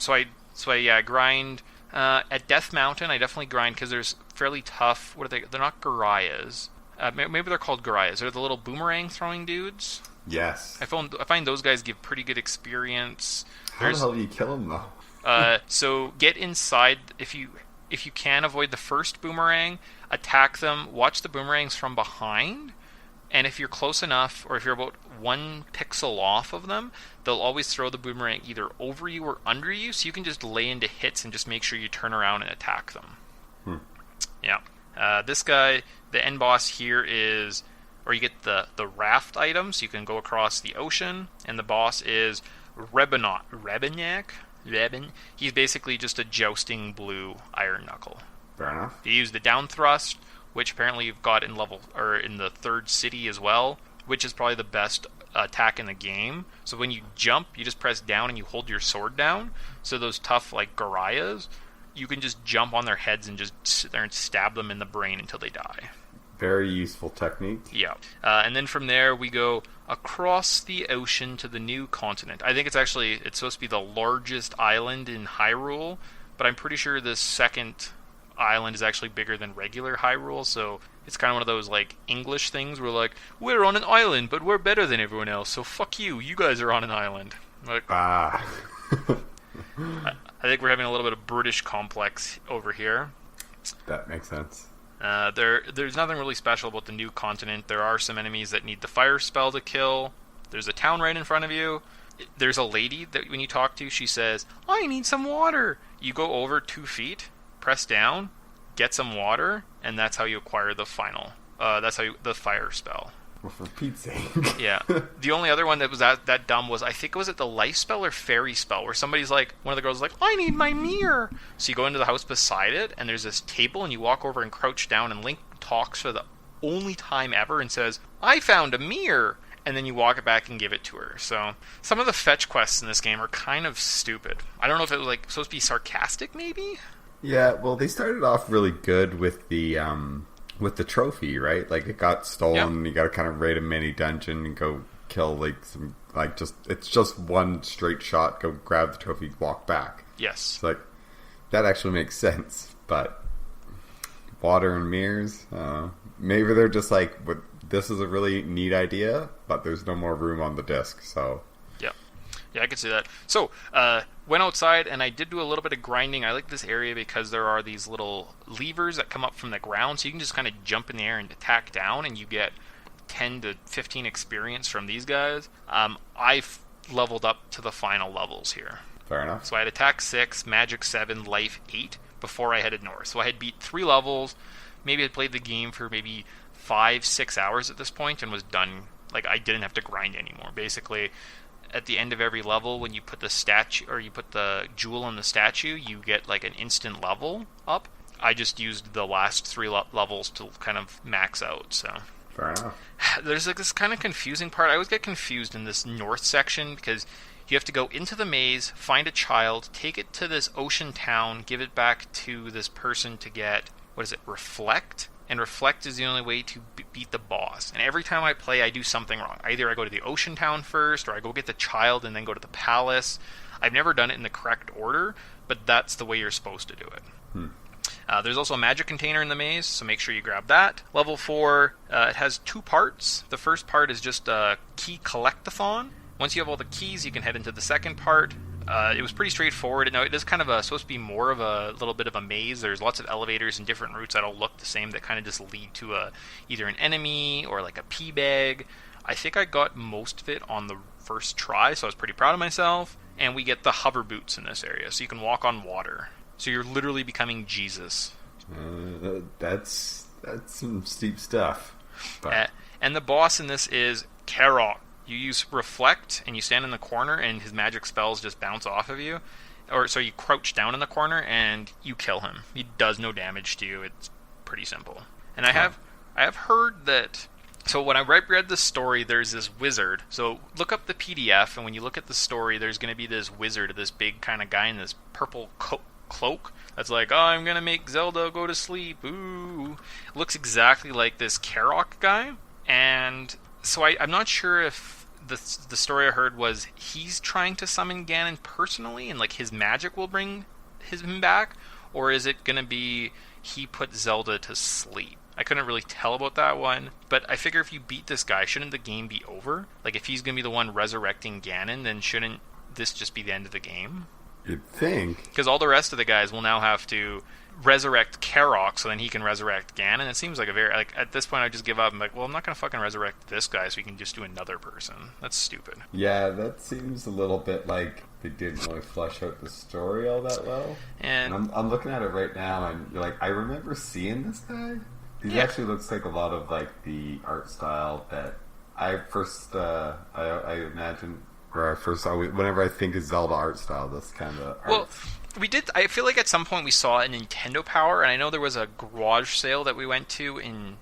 grind... at Death Mountain, I definitely grind because there's fairly tough... What are they? They're not Gorias. Maybe they're called Gorias. They're the little boomerang throwing dudes. Yes. I find those guys give pretty good experience. How the hell do you kill them, though? So get inside... If you can avoid the first boomerang, attack them, watch the boomerangs from behind... And if you're close enough, or if you're about 1 pixel off of them, they'll always throw the boomerang either over you or under you, so you can just lay into hits and just make sure you turn around and attack them. Yeah. This guy, the end boss here is, or you get the raft item, so you can go across the ocean, and the boss is Rebenak. He's basically just a jousting blue iron knuckle. Fair enough. They use the down thrust, which apparently you've got in the third city as well, which is probably the best attack in the game. So when you jump, you just press down and you hold your sword down. So those tough, like, Gorias, you can just jump on their heads and just sit there and stab them in the brain until they die. Very useful technique. Yeah. And then from there, we go across the ocean to the new continent. I think it's supposed to be the largest island in Hyrule, but I'm pretty sure this second island is actually bigger than regular Hyrule, so it's kind of one of those, like, English things where, like, we're on an island, but we're better than everyone else, so fuck you, you guys are on an island. Like, I think we're having a little bit of British complex over here. That makes sense. There's nothing really special about the new continent. There are some enemies that need the fire spell to kill. There's a town right in front of you. There's a lady that when you talk to, she says, I need some water. You go over 2 feet, press down, get some water, and that's how you acquire the the fire spell. Well, for Pete's sake. Yeah. The only other one that was that dumb was, I think it was the life spell or fairy spell, where somebody's like, one of the girls is like, I need my mirror. So you go into the house beside it, and there's this table, and you walk over and crouch down, and Link talks for the only time ever and says, I found a mirror. And then you walk it back and give it to her. So some of the fetch quests in this game are kind of stupid. I don't know if it was, like, supposed to be sarcastic, maybe? Yeah, well, they started off really good with the trophy, right? Like, it got stolen, You got to kind of raid a mini dungeon and go kill, like, some, like, it's just one straight shot, go grab the trophy, walk back. Yes. It's like, that actually makes sense, but water and mirrors, maybe they're just like, this is a really neat idea, but there's no more room on the disc, so... Yeah, I could see that. So, went outside, and I did do a little bit of grinding. I like this area because there are these little levers that come up from the ground, so you can just kind of jump in the air and attack down, and you get 10 to 15 experience from these guys. I've leveled up to the final levels here. Fair enough. So I had attack 6, magic 7, life 8 before I headed north. So I had beat 3 levels. Maybe I'd played the game for maybe 5-6 hours at this point and was done. Like, I didn't have to grind anymore. Basically, at the end of every level, when you put the statue, or you put the jewel on the statue, you get, like, an instant level up. I just used the last 3 levels to kind of max out, so... Fair enough. There's, like, this kind of confusing part. I always get confused in this north section, because you have to go into the maze, find a child, take it to this ocean town, give it back to this person to get, reflect? And reflect is the only way to beat the boss. And every time I play, I do something wrong. Either I go to the ocean town first, or I go get the child and then go to the palace. I've never done it in the correct order, but that's the way you're supposed to do it. There's also a magic container in the maze, so make sure you grab that. Level 4, it has 2 parts. The first part is just a key collectathon. Once you have all the keys, you can head into the second part. It was pretty straightforward. Now, it is kind of supposed to be more of a little bit of a maze. There's lots of elevators and different routes that all look the same that kind of just lead to either an enemy or like a pea bag. I think I got most of it on the first try, so I was pretty proud of myself. And we get the hover boots in this area, so you can walk on water. So you're literally becoming Jesus. That's some steep stuff. But... And the boss in this is Karok. You use reflect, and you stand in the corner, and his magic spells just bounce off of you. Or so you crouch down in the corner, and you kill him. He does no damage to you. It's pretty simple. And I have heard that. So when I read the story, there's this wizard. So look up the PDF, and when you look at the story, there's going to be this wizard, this big kind of guy in this purple cloak. That's like, oh, I'm going to make Zelda go to sleep. Ooh. Looks exactly like this Karok guy. And so I'm not sure if the story I heard was he's trying to summon Ganon personally, and like his magic will bring him back, or is it going to be he put Zelda to sleep? I couldn't really tell about that one, but I figure if you beat this guy, shouldn't the game be over? Like, if he's going to be the one resurrecting Ganon, then shouldn't this just be the end of the game? You'd think. Because all the rest of the guys will now have to resurrect Karok, so then he can resurrect Ganon. It seems like at this point I just give up. I'm like, well, I'm not going to fucking resurrect this guy so we can just do another person. That's stupid. Yeah, that seems a little bit like they didn't really flesh out the story all that well. And I'm looking at it right now, and you're like, I remember seeing this guy. He actually looks like a lot of like the art style that I first I imagine, or I first saw whenever I think of Zelda art style. This kind of art. Well, we did. I feel like at some point we saw a Nintendo Power, and I know there was a garage sale that we went to in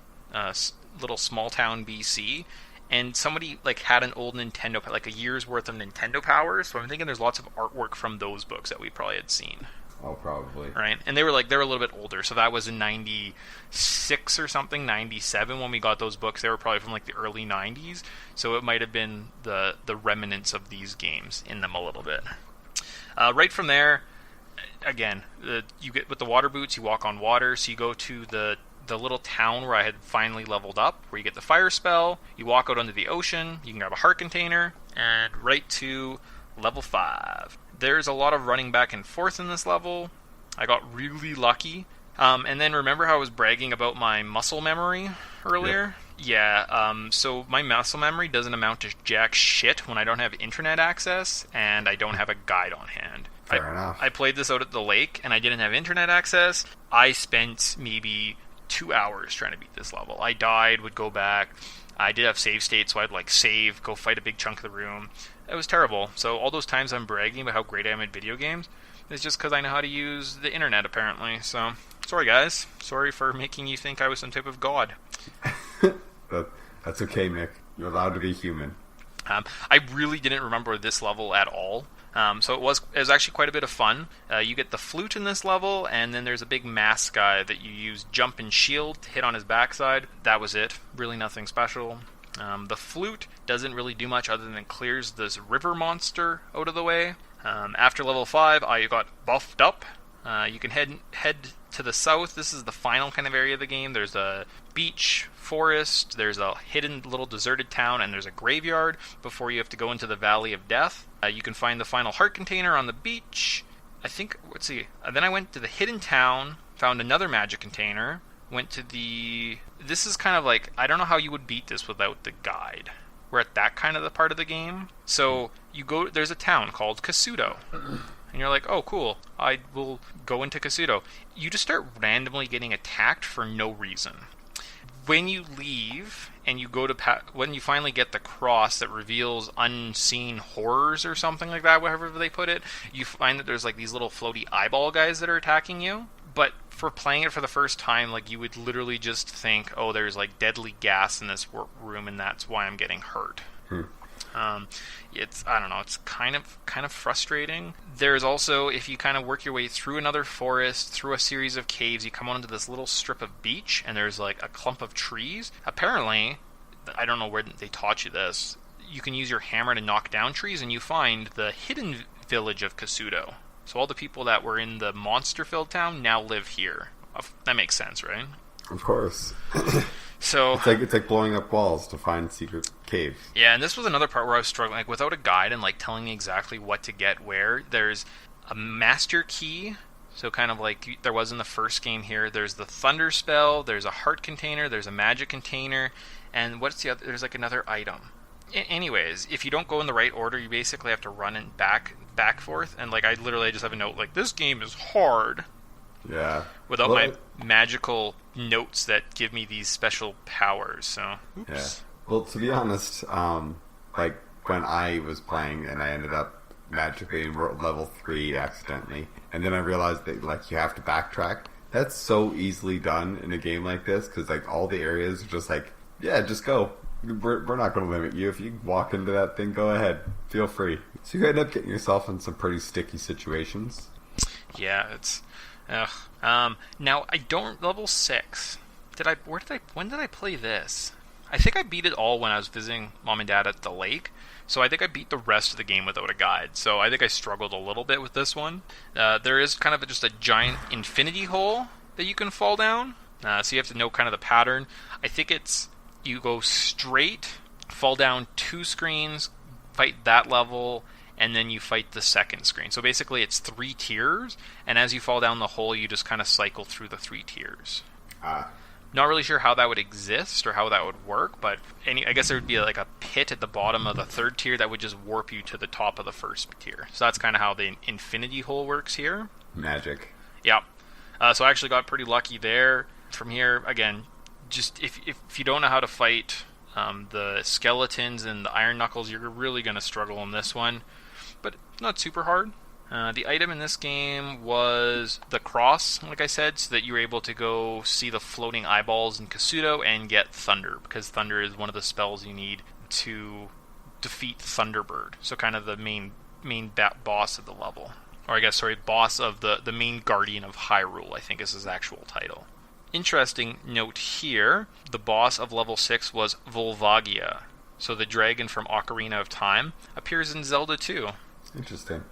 little small town BC, and somebody like had an old Nintendo, like a year's worth of Nintendo Powers. So I'm thinking there's lots of artwork from those books that we probably had seen. Oh, probably. Right, and they were a little bit older, so that was in '96 or something, '97 when we got those books. They were probably from like the early '90s, so it might have been the remnants of these games in them a little bit. Right from there, again, you get with the water boots, you walk on water, so you go to the little town where I had finally leveled up, where you get the fire spell. You walk out onto the ocean, you can grab a heart container, and right to level 5. There's a lot of running back and forth in this level. I got really lucky. And then remember how I was bragging about my muscle memory earlier? Yep. Yeah, so my muscle memory doesn't amount to jack shit when I don't have internet access and I don't have a guide on hand. Fair enough. I played this out at the lake and I didn't have internet access. I spent maybe 2 hours trying to beat this level. I died, would go back. I did have save state, so I'd like save, go fight a big chunk of the room. It was terrible. So all those times I'm bragging about how great I am at video games, it's just because I know how to use the internet, apparently. So, sorry guys. Sorry for making you think I was some type of god. That's okay, Mick. You're allowed to be human. I really didn't remember this level at all. So it was actually quite a bit of fun. You get the flute in this level, and then there's a big mask guy that you use jump and shield to hit on his backside. That was it. Really nothing special. The flute doesn't really do much other than clears this river monster out of the way. After level 5, I got buffed up. You can head to the south. This is the final kind of area of the game. There's a beach, forest, there's a hidden little deserted town, and there's a graveyard before you have to go into the Valley of Death. You can find the final heart container on the beach. Let's see. Then I went to the hidden town, found another magic container, went to this is kind of like, I don't know how you would beat this without the guide. We're at that kind of the part of the game. So there's a town called Kasuto. And you're like, oh, cool, I will go into Kasuto. You just start randomly getting attacked for no reason. When you leave and you go to when you finally get the cross that reveals unseen horrors or something like that, wherever they put it, you find that there's like these little floaty eyeball guys that are attacking you. But for playing it for the first time, like you would literally just think, oh, there's like deadly gas in this room, and that's why I'm getting hurt. I don't know, it's kind of frustrating. There's also, if you kind of work your way through another forest, through a series of caves, you come onto this little strip of beach, and there's like a clump of trees. Apparently, I don't know where they taught you this, you can use your hammer to knock down trees, and you find the hidden village of Kasuto. So all the people that were in the monster-filled town now live here. That makes sense, right? Of course. So it's like blowing up walls to find secret caves. Yeah, and this was another part where I was struggling, like without a guide and like telling me exactly what to get where. There's a master key, so kind of like there was in the first game here. There's the thunder spell, there's a heart container, there's a magic container, and what's the other? There's like another item. Anyways, if you don't go in the right order, you basically have to run and back forth, and like I literally just have a note like, this game is hard. Yeah. Without my magical notes that give me these special powers, so oops. Yeah. Well, to be honest, like when I was playing and I ended up magically in level 3 accidentally, and then I realized that like you have to backtrack. That's so easily done in a game like this, because like all the areas are just like, yeah, just go. We're not going to limit you. If you walk into that thing, go ahead. Feel free. So you end up getting yourself in some pretty sticky situations. Yeah, it's... now, I don't... Level 6. When did I play this? I think I beat it all when I was visiting Mom and Dad at the lake. So I think I beat the rest of the game without a guide. So I think I struggled a little bit with this one. There is kind of just a giant infinity hole that you can fall down. So you have to know kind of the pattern. I think it's... You go straight, fall down 2 screens, fight that level, and then you fight the second screen. So basically it's 3 tiers, and as you fall down the hole, you just kind of cycle through the 3 tiers. Not really sure how that would exist or how that would work, but I guess there would be like a pit at the bottom of the 3rd tier that would just warp you to the top of the 1st tier. So that's kind of how the infinity hole works here. Magic. Yeah. So I actually got pretty lucky there. From here, again, just if you don't know how to fight the skeletons and the iron knuckles, you're really going to struggle in this one, but not super hard. The item in this game was the cross, like I said, so that you were able to go see the floating eyeballs in Kasuto and get Thunder, because Thunder is one of the spells you need to defeat Thunderbird, so kind of the main boss of the level. Or I guess, sorry, boss of the main guardian of Hyrule, I think is his actual title. Interesting note here, the boss of level 6 was Volvagia. So the dragon from Ocarina of Time appears in Zelda 2. Interesting.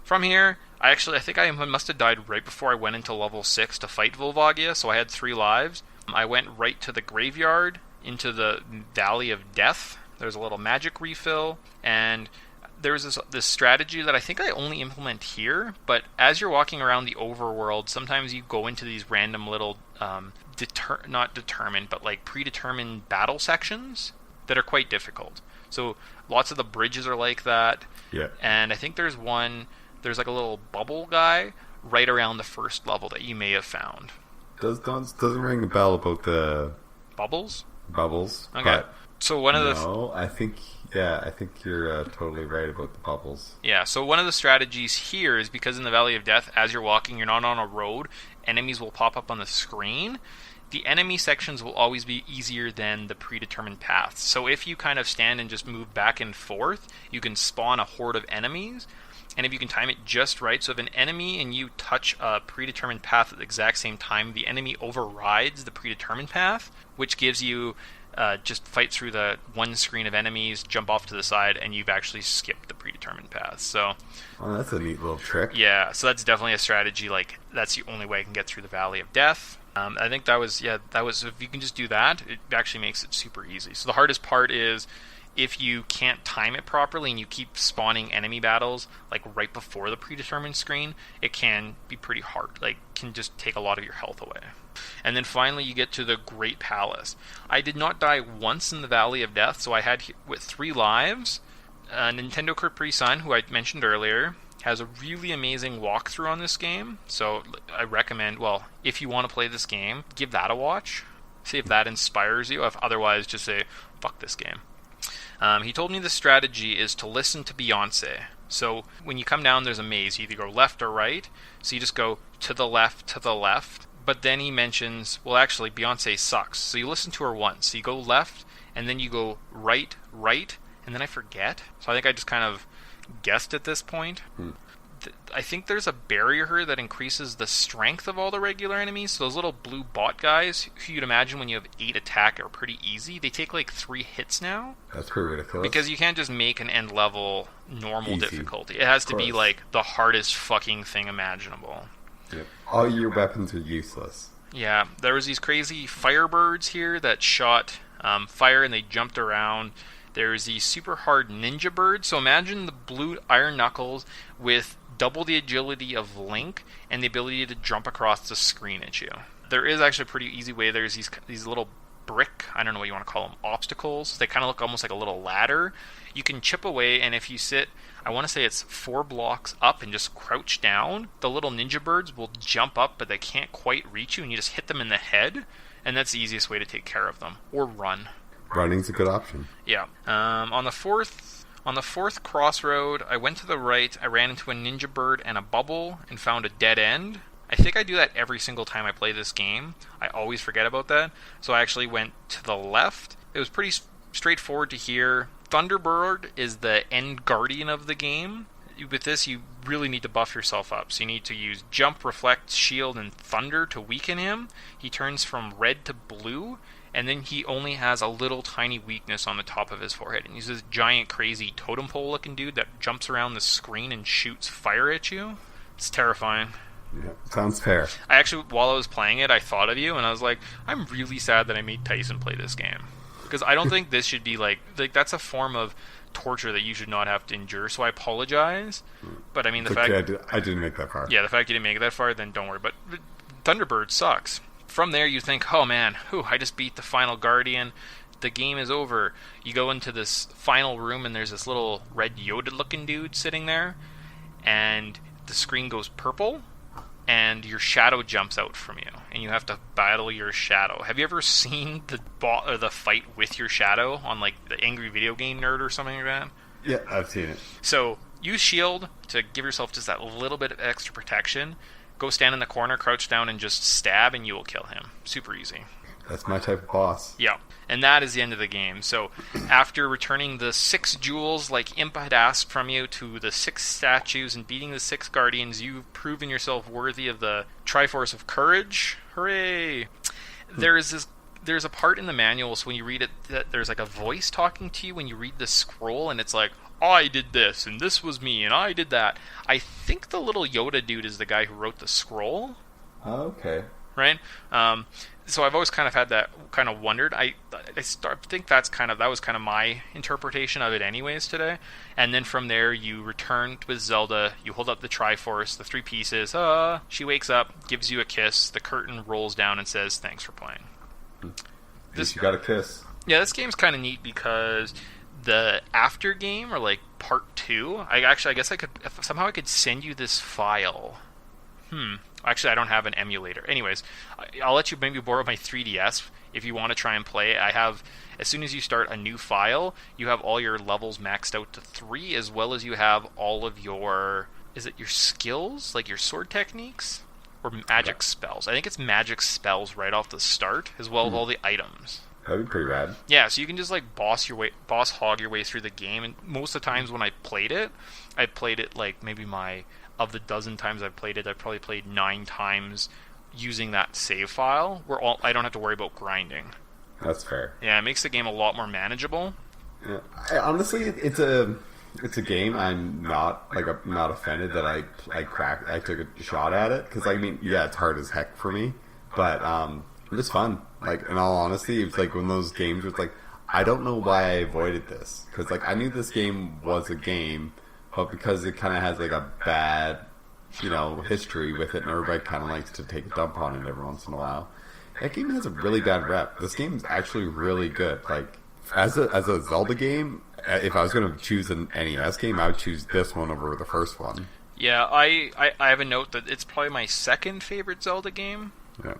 From here, I think I must have died right before I went into level 6 to fight Volvagia, so I had 3 lives. I went right to the graveyard, into the Valley of Death. There's a little magic refill, and there's this strategy that I think I only implement here, but as you're walking around the overworld, sometimes you go into these random little, not determined, but like predetermined battle sections that are quite difficult. So lots of the bridges are like that. Yeah. And I think there's like a little bubble guy right around the 1st level that you may have found. Doesn't ring a bell about the... Bubbles? Okay. So one of the... No, I think you're totally right about the bubbles. Yeah, so one of the strategies here is because in the Valley of Death, as you're walking, you're not on a road, enemies will pop up on the screen. The enemy sections will always be easier than the predetermined paths. So if you kind of stand and just move back and forth, you can spawn a horde of enemies. And if you can time it just right, so if an enemy and you touch a predetermined path at the exact same time, the enemy overrides the predetermined path, which gives you just fight through the one screen of enemies, jump off to the side, and you've actually skipped the predetermined path. So, oh, that's a neat little trick. Yeah, so that's definitely a strategy. Like, that's the only way I can get through the Valley of Death. I think that was if you can just do that, it actually makes it super easy. So the hardest part is if you can't time it properly and you keep spawning enemy battles like right before the predetermined screen, it can be pretty hard. Like, can just take a lot of your health away. And then finally you get to the Great Palace. I did not die once in the Valley of Death, so I had with 3 lives. Nintendo Capri Sun, who I mentioned earlier, has a really amazing walkthrough on this game. So I recommend, if you want to play this game, give that a watch. See if that inspires you. If otherwise, just say, fuck this game. He told me the strategy is to listen to Beyonce. So when you come down, there's a maze. You either go left or right. So you just go to the left. But then he mentions, actually, Beyonce sucks. So you listen to her once. So you go left, and then you go right, and then I forget. So I think I just kind of guessed at this point. I think there's a barrier here that increases the strength of all the regular enemies. So those little blue bot guys, who you'd imagine when you have 8 attack, are pretty easy. They take like 3 hits now. That's pretty ridiculous. Because you can't just make an end level normal Easy. difficulty. It has to be like the hardest fucking thing imaginable. Yep. All your weapons are useless. Yeah, there was these crazy firebirds here that shot fire and they jumped around. There's these super hard ninja birds. So imagine the blue iron knuckles with double the agility of Link and the ability to jump across the screen at you. There is actually a pretty easy way. There's these little brick, I don't know what you want to call them, obstacles. They kind of look almost like a little ladder. You can chip away, and if you sit, I want to say it's 4 blocks up and just crouch down, the little ninja birds will jump up, but they can't quite reach you, and you just hit them in the head, and that's the easiest way to take care of them. Or run. Running's a good option. Yeah. On the fourth crossroad, I went to the right, I ran into a ninja bird and a bubble, and found a dead end. I think I do that every single time I play this game. I always forget about that. So I actually went to the left. It was pretty straightforward to here. Thunderbird is the end guardian of the game. With this, you really need to buff yourself up. So you need to use Jump, Reflect, Shield, and Thunder to weaken him. He turns from red to blue, and then he only has a little tiny weakness on the top of his forehead. And he's this giant, crazy totem pole looking dude that jumps around the screen and shoots fire at you. It's terrifying. Yeah, sounds fair. I actually, while I was playing it, I thought of you, and I was like, I'm really sad that I made Tyson play this game. Because I don't think this should be like that's a form of torture that you should not have to endure, so I apologize. But I mean, the fact... I didn't make that far. Yeah, the fact you didn't make it that far, then don't worry. But Thunderbird sucks. From there, you think, oh man, I just beat the final Guardian. The game is over. You go into this final room, and there's this little red Yoda-looking dude sitting there, and the screen goes purple, and your shadow jumps out from you, and you have to battle your shadow. Have you ever seen the fight with your shadow on like the Angry Video Game Nerd or something like that? Yeah, I've seen it. So use shield to give yourself just that little bit of extra protection. Go stand in the corner, crouch down, and just stab, and you will kill him. Super easy. That's my type of boss. Yeah, and that is the end of the game. So after returning the 6 jewels like Impa had asked from you to the 6 statues and beating the 6 guardians, you've proven yourself worthy of the Triforce of Courage. Hooray! There's a part in the manual, so when you read it, that there's like a voice talking to you when you read the scroll, and it's like, I did this, and this was me, and I did that. I think the little Yoda dude is the guy who wrote the scroll. Oh, okay. Right? So I've always kind of had that, kind of wondered. I think that was kind of my interpretation of it anyways today. And then from there, you return with Zelda, you hold up the Triforce, the 3 pieces, she wakes up, gives you a kiss, the curtain rolls down and says, thanks for playing. This you got a kiss. Yeah, this game's kind of neat because the after game, or like part 2, I guess I could send you this file. Actually, I don't have an emulator. Anyways, I'll let you maybe borrow my 3DS if you want to try and play it. I have, as soon as you start a new file, you have all your levels maxed out to 3, as well as you have all of your, is it your skills, like your sword techniques, or magic spells? I think it's magic spells right off the start, as well as all the items. That'd be pretty rad. Yeah, so you can just like boss hog your way through the game, and most of the times when I played it like maybe of the dozen times I've played it, I've probably played 9 times using that save file, where I don't have to worry about grinding. That's fair. Yeah, it makes the game a lot more manageable. Yeah. Honestly, it's a game I'm not offended that I took a shot at it, because I mean, yeah, it's hard as heck for me, but it's fun. Like, in all honesty, it's like one of those games where it's like, I don't know why I avoided this, because like I knew this game was a game, but because it kind of has like a bad, history with it, and everybody kind of likes to take a dump on it every once in a while, that game has a really bad rep. This game is actually really good. Like, as a Zelda game, if I was going to choose an NES game, I would choose this one over the first one. Yeah, I have a note that it's probably my second favorite Zelda game. Yeah.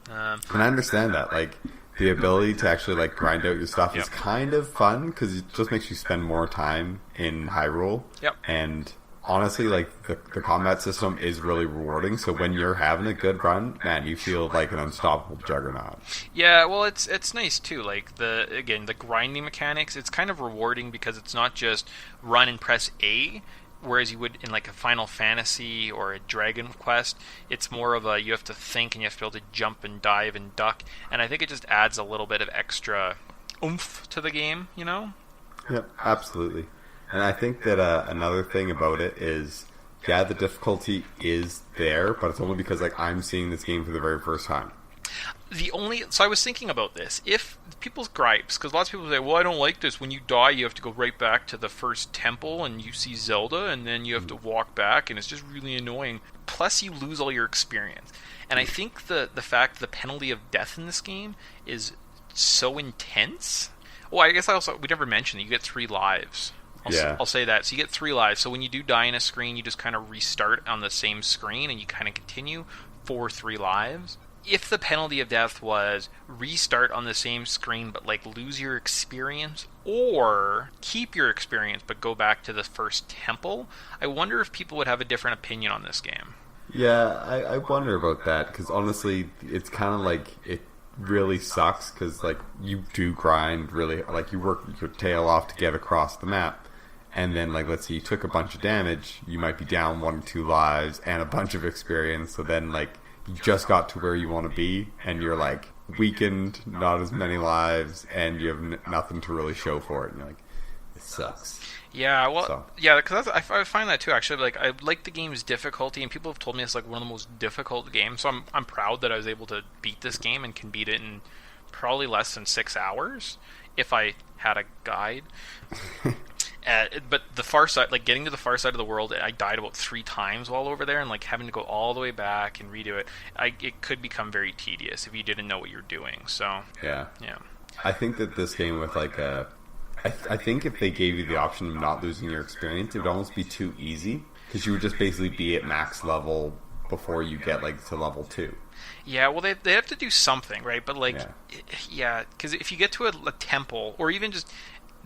And I understand that, like, the ability to actually like grind out your stuff is kind of fun, because it just makes you spend more time in Hyrule. Yep. And honestly, like, the combat system is really rewarding. So when you're having a good run, man, you feel like an unstoppable juggernaut. Yeah, well, it's nice too. Like the grinding mechanics, it's kind of rewarding because it's not just run and press A. Whereas you would in like a Final Fantasy or a Dragon Quest, it's more of a, you have to think and you have to be able to jump and dive and duck, and I think it just adds a little bit of extra oomph to the game, Yeah, absolutely. And I think that another thing about it is, yeah, the difficulty is there, but it's only because like I'm seeing this game for the very first time. So I was thinking about this. If people's gripes, because lots of people say, well, I don't like this. When you die, you have to go right back to the first temple and you see Zelda, and then you have to walk back, and it's just really annoying. Plus, you lose all your experience. And I think the fact the penalty of death in this game is so intense. Oh, I guess we never mentioned that you get 3 lives. I'll say that. So you get 3 lives. So when you do die in a screen, you just kind of restart on the same screen, and you kind of continue for 3 lives. if the penalty of death was restart on the same screen but like lose your experience, or keep your experience but go back to the first temple, I wonder if people would have a different opinion on this game. Yeah, I wonder about that, because honestly, it's kind of like, it really sucks, because like, you do grind really, like, you work your tail off to get across the map, and then like, let's say you took a bunch of damage, you might be down 1 or 2 lives and a bunch of experience, so then like, you just got to where you want to be, and you're like weakened, not as many lives, and you have nothing to really show for it, and you're like, it sucks. Yeah, well, So. yeah, because I find that too. Actually, like, I like the game's difficulty, and people have told me it's like one of the most difficult games. So I'm proud that I was able to beat this game and can beat it in probably less than 6 hours if I had a guide. But the far side, like getting to the far side of the world, I died about 3 times while over there, and like having to go all the way back and redo it, it could become very tedious if you didn't know what you're doing. So Yeah. yeah. I think that this game with like I think if they gave you the option of not losing your experience, it would almost be too easy, because you would just basically be at max level before you get like to level 2. Yeah, well, they have to do something, right? But like, yeah, because if you get to a temple, or even just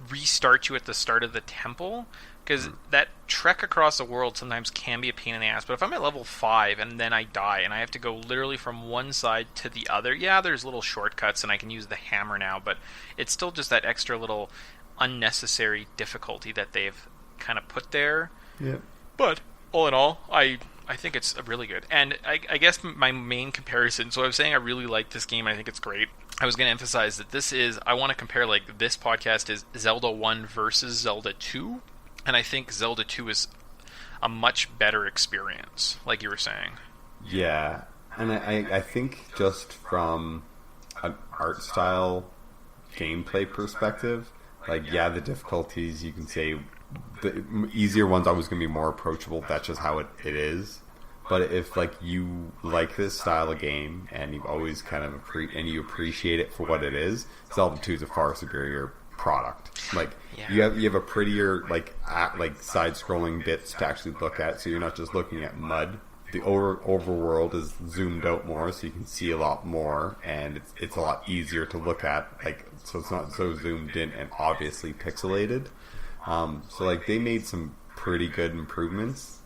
restart you at the start of the temple, because that trek across the world sometimes can be a pain in the ass. But if I'm at level 5 and then I die and I have to go literally from one side to the other, yeah, there's little shortcuts and I can use the hammer now, but it's still just that extra little unnecessary difficulty that they've kind of put there. Yeah. But all in all, I think it's really good. And I guess my main comparison, so I was saying I really like this game, I think it's great. I was going to emphasize that this is, I want to compare, like, this podcast is Zelda 1 versus Zelda 2, and I think Zelda 2 is a much better experience, like you were saying. Yeah, and I think just from an art style gameplay perspective, like, yeah, the difficulties, you can say the easier ones always going to be more approachable. That's just how it is. But if like you like this style of game and you always kind of you appreciate it for what it is, Zelda 2 is a far superior product. Like you have a prettier like side scrolling bits to actually look at, so you're not just looking at mud. The overworld is zoomed out more, so you can see a lot more, and it's a lot easier to look at. Like, so it's not so zoomed in and obviously pixelated. So like they made some pretty good improvements.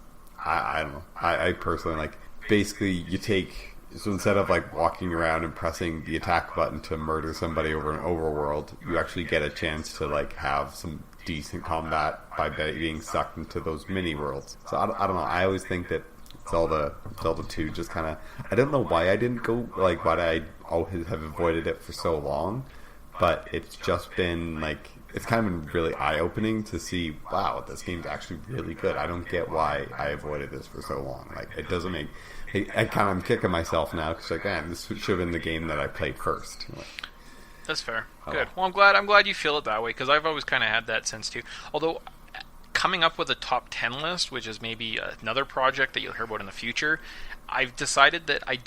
I don't know. I personally like, basically you take, so instead of like walking around and pressing the attack button to murder somebody over an overworld, you actually get a chance to like have some decent combat by being sucked into those mini worlds. So I don't know. I always think that Zelda 2 just kind of, I don't know why I didn't go, like why I always have avoided it for so long, but it's just been like, it's kind of been really eye-opening to see, wow, this game's actually really good. I don't get why I avoided this for so long. Like, it doesn't make, I'm kicking myself now, because like, man, this should have been the game that I played first. Like, that's fair. Good. Well, I'm glad you feel it that way, because I've always kind of had that sense too. Although, coming up with a top 10 list, which is maybe another project that you'll hear about in the future, I've decided that I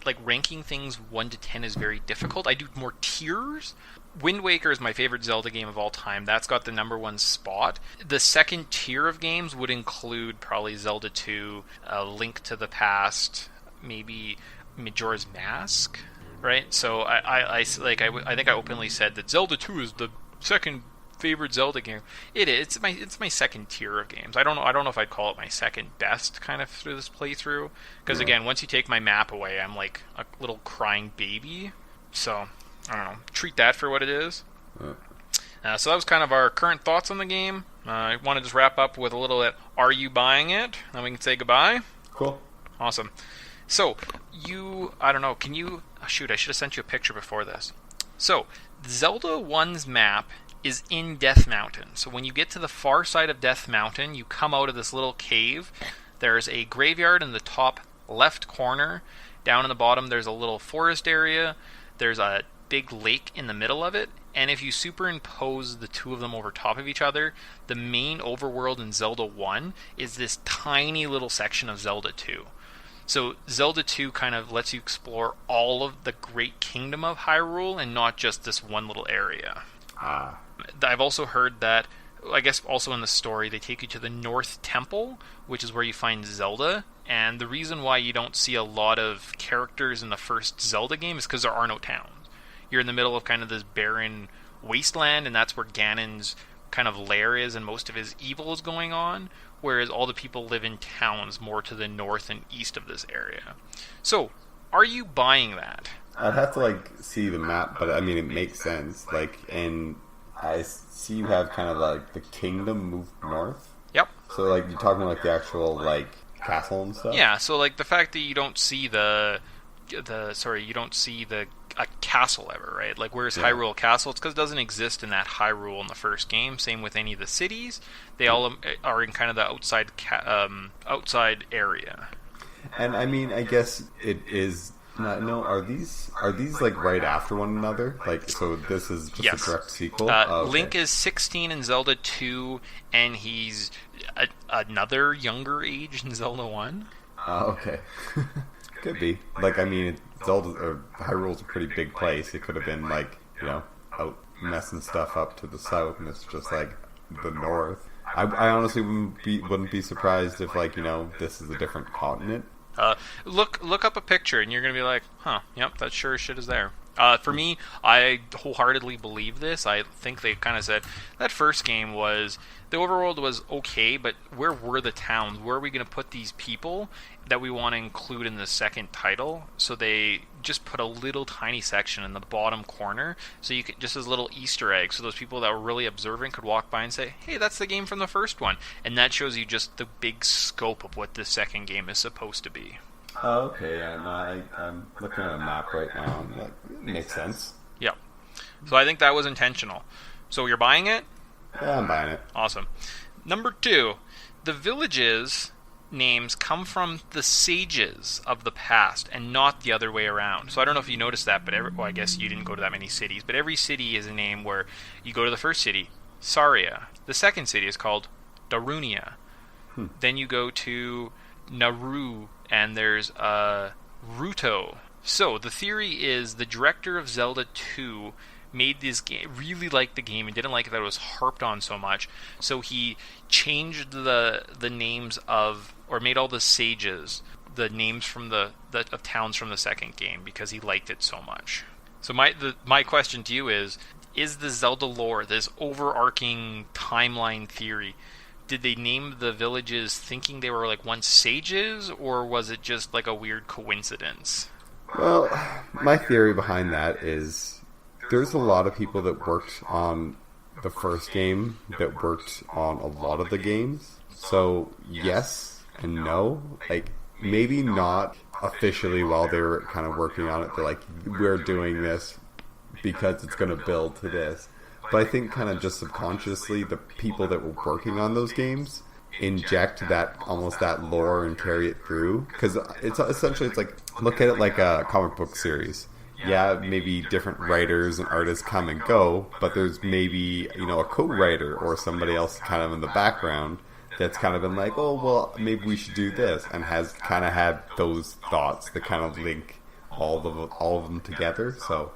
like ranking things 1 to 10 is very difficult. I do more tiers. Wind Waker is my favorite Zelda game of all time. That's got the number 1 spot. The second tier of games would include probably Zelda 2, Link to the Past, maybe Majora's Mask, right? So I think I openly said that Zelda 2 is the second favorite Zelda game. It is. It's my second tier of games. I don't know if I'd call it my second best kind of through this playthrough, because again, once you take my map away, I'm like a little crying baby. So I don't know. Treat that for what it is. So that was kind of our current thoughts on the game. I want to just wrap up with a little bit, are you buying it? Then we can say goodbye. Cool. Awesome. So, I don't know, can you... Oh, shoot, I should have sent you a picture before this. So, Zelda 1's map is in Death Mountain. So when you get to the far side of Death Mountain, you come out of this little cave. There's a graveyard in the top left corner. Down in the bottom, there's a little forest area. There's a big lake in the middle of it, and if you superimpose the two of them over top of each other, the main overworld in Zelda 1 is this tiny little section of Zelda 2. So Zelda 2 kind of lets you explore all of the great kingdom of Hyrule and not just this one little area. I've also heard that I guess also in the story, they take you to the North Temple, which is where you find Zelda. And the reason why you don't see a lot of characters in the first Zelda game is because there are no towns. You're in the middle of kind of this barren wasteland, and that's where Ganon's kind of lair is, and most of his evil is going on, whereas all the people live in towns more to the north and east of this area. So, are you buying that? I'd have to see the map, but I mean it makes sense. And I see you have kind of the kingdom move north. Yep. So you're talking the actual castle and stuff. Yeah. So the fact that you don't see a castle ever, right? Where's Hyrule Castle? It's because it doesn't exist in that Hyrule in the first game. Same with any of the cities. They all are in kind of the outside area. And I mean, I guess it is. No, are these right after one another? So this is just a direct sequel? Okay. Link is 16 in Zelda 2, and he's another younger age in Zelda 1. Okay. Could be. I mean, Hyrule's a pretty big place. It could have been out messing stuff up to the south, and it's just the north. I honestly wouldn't be surprised if this is a different continent. Look up a picture, and you're gonna be like, huh, yep, that sure as shit is there. For me, I wholeheartedly believe this. I think they kind of said that first game was, the overworld was okay, but where were the towns? Where are we going to put these people that we want to include in the second title? So they just put a little tiny section in the bottom corner, so you could, just as a little Easter egg, so those people that were really observant could walk by and say, hey, that's the game from the first one. And that shows you just the big scope of what this second game is supposed to be. Oh, okay. Yeah, I'm looking at a map right now, and it makes sense. Yep. So I think that was intentional. So you're buying it? Yeah, I'm buying it. Awesome. Number 2, the villages names come from the sages of the past and not the other way around. So I don't know if you noticed that, but I guess you didn't go to that many cities, but every city is a name where you go to the first city, Saria. The second city is called Darunia. Then you go to Naru, and there's Ruto. So the theory is the director of Zelda 2 made this game, really liked the game and didn't like that it was harped on so much, so he changed the names of, or made all the sages the names from of towns from the second game because he liked it so much. So my question to you is the Zelda lore, this overarching timeline theory, did they name the villages thinking they were once sages, or was it just a weird coincidence? Well, my theory behind that is there's a lot of people that worked on the first game that worked on a lot of the games. So, yes and no. Maybe not officially while they were kind of working on it. They're we're doing this because it's going to build to this. But I think kind of just subconsciously, the people that were working on those games inject that lore and carry it through. Because it's essentially, look at it like a comic book series. Yeah, maybe different writers and artists come and go, but there's maybe, a co-writer or somebody else kind of in the background that's kind of been oh, well, maybe we should do this, and has kind of had those thoughts that kind of link all of them together. So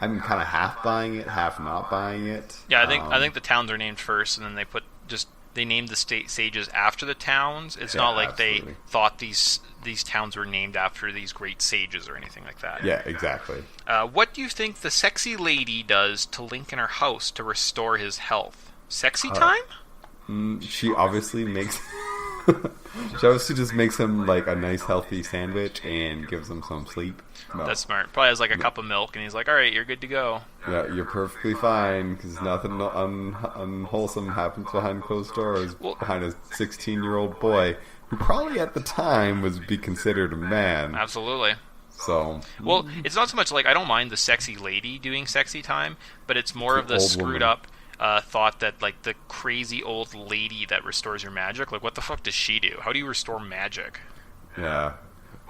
I'm kind of half buying it, half not buying it. Yeah, I think the towns are named first, and then they named the state sages after the towns. It's not like absolutely. They thought these towns were named after these great sages or anything like that. Yeah, exactly. What do you think the sexy lady does to Link in her house to restore his health? Sexy time? She obviously makes... She obviously just makes him a nice healthy sandwich and gives him some sleep. No. That's smart. Probably has a cup of milk, and he's like, alright, you're good to go. Yeah, you're perfectly fine, because nothing unwholesome happens behind closed doors, behind a 16-year-old boy, who probably at the time would be considered a man. Absolutely. So... Well, it's not so much I don't mind the sexy lady doing sexy time, but it's more of the screwed up thought that the crazy old lady that restores your magic, what the fuck does she do? How do you restore magic? Yeah.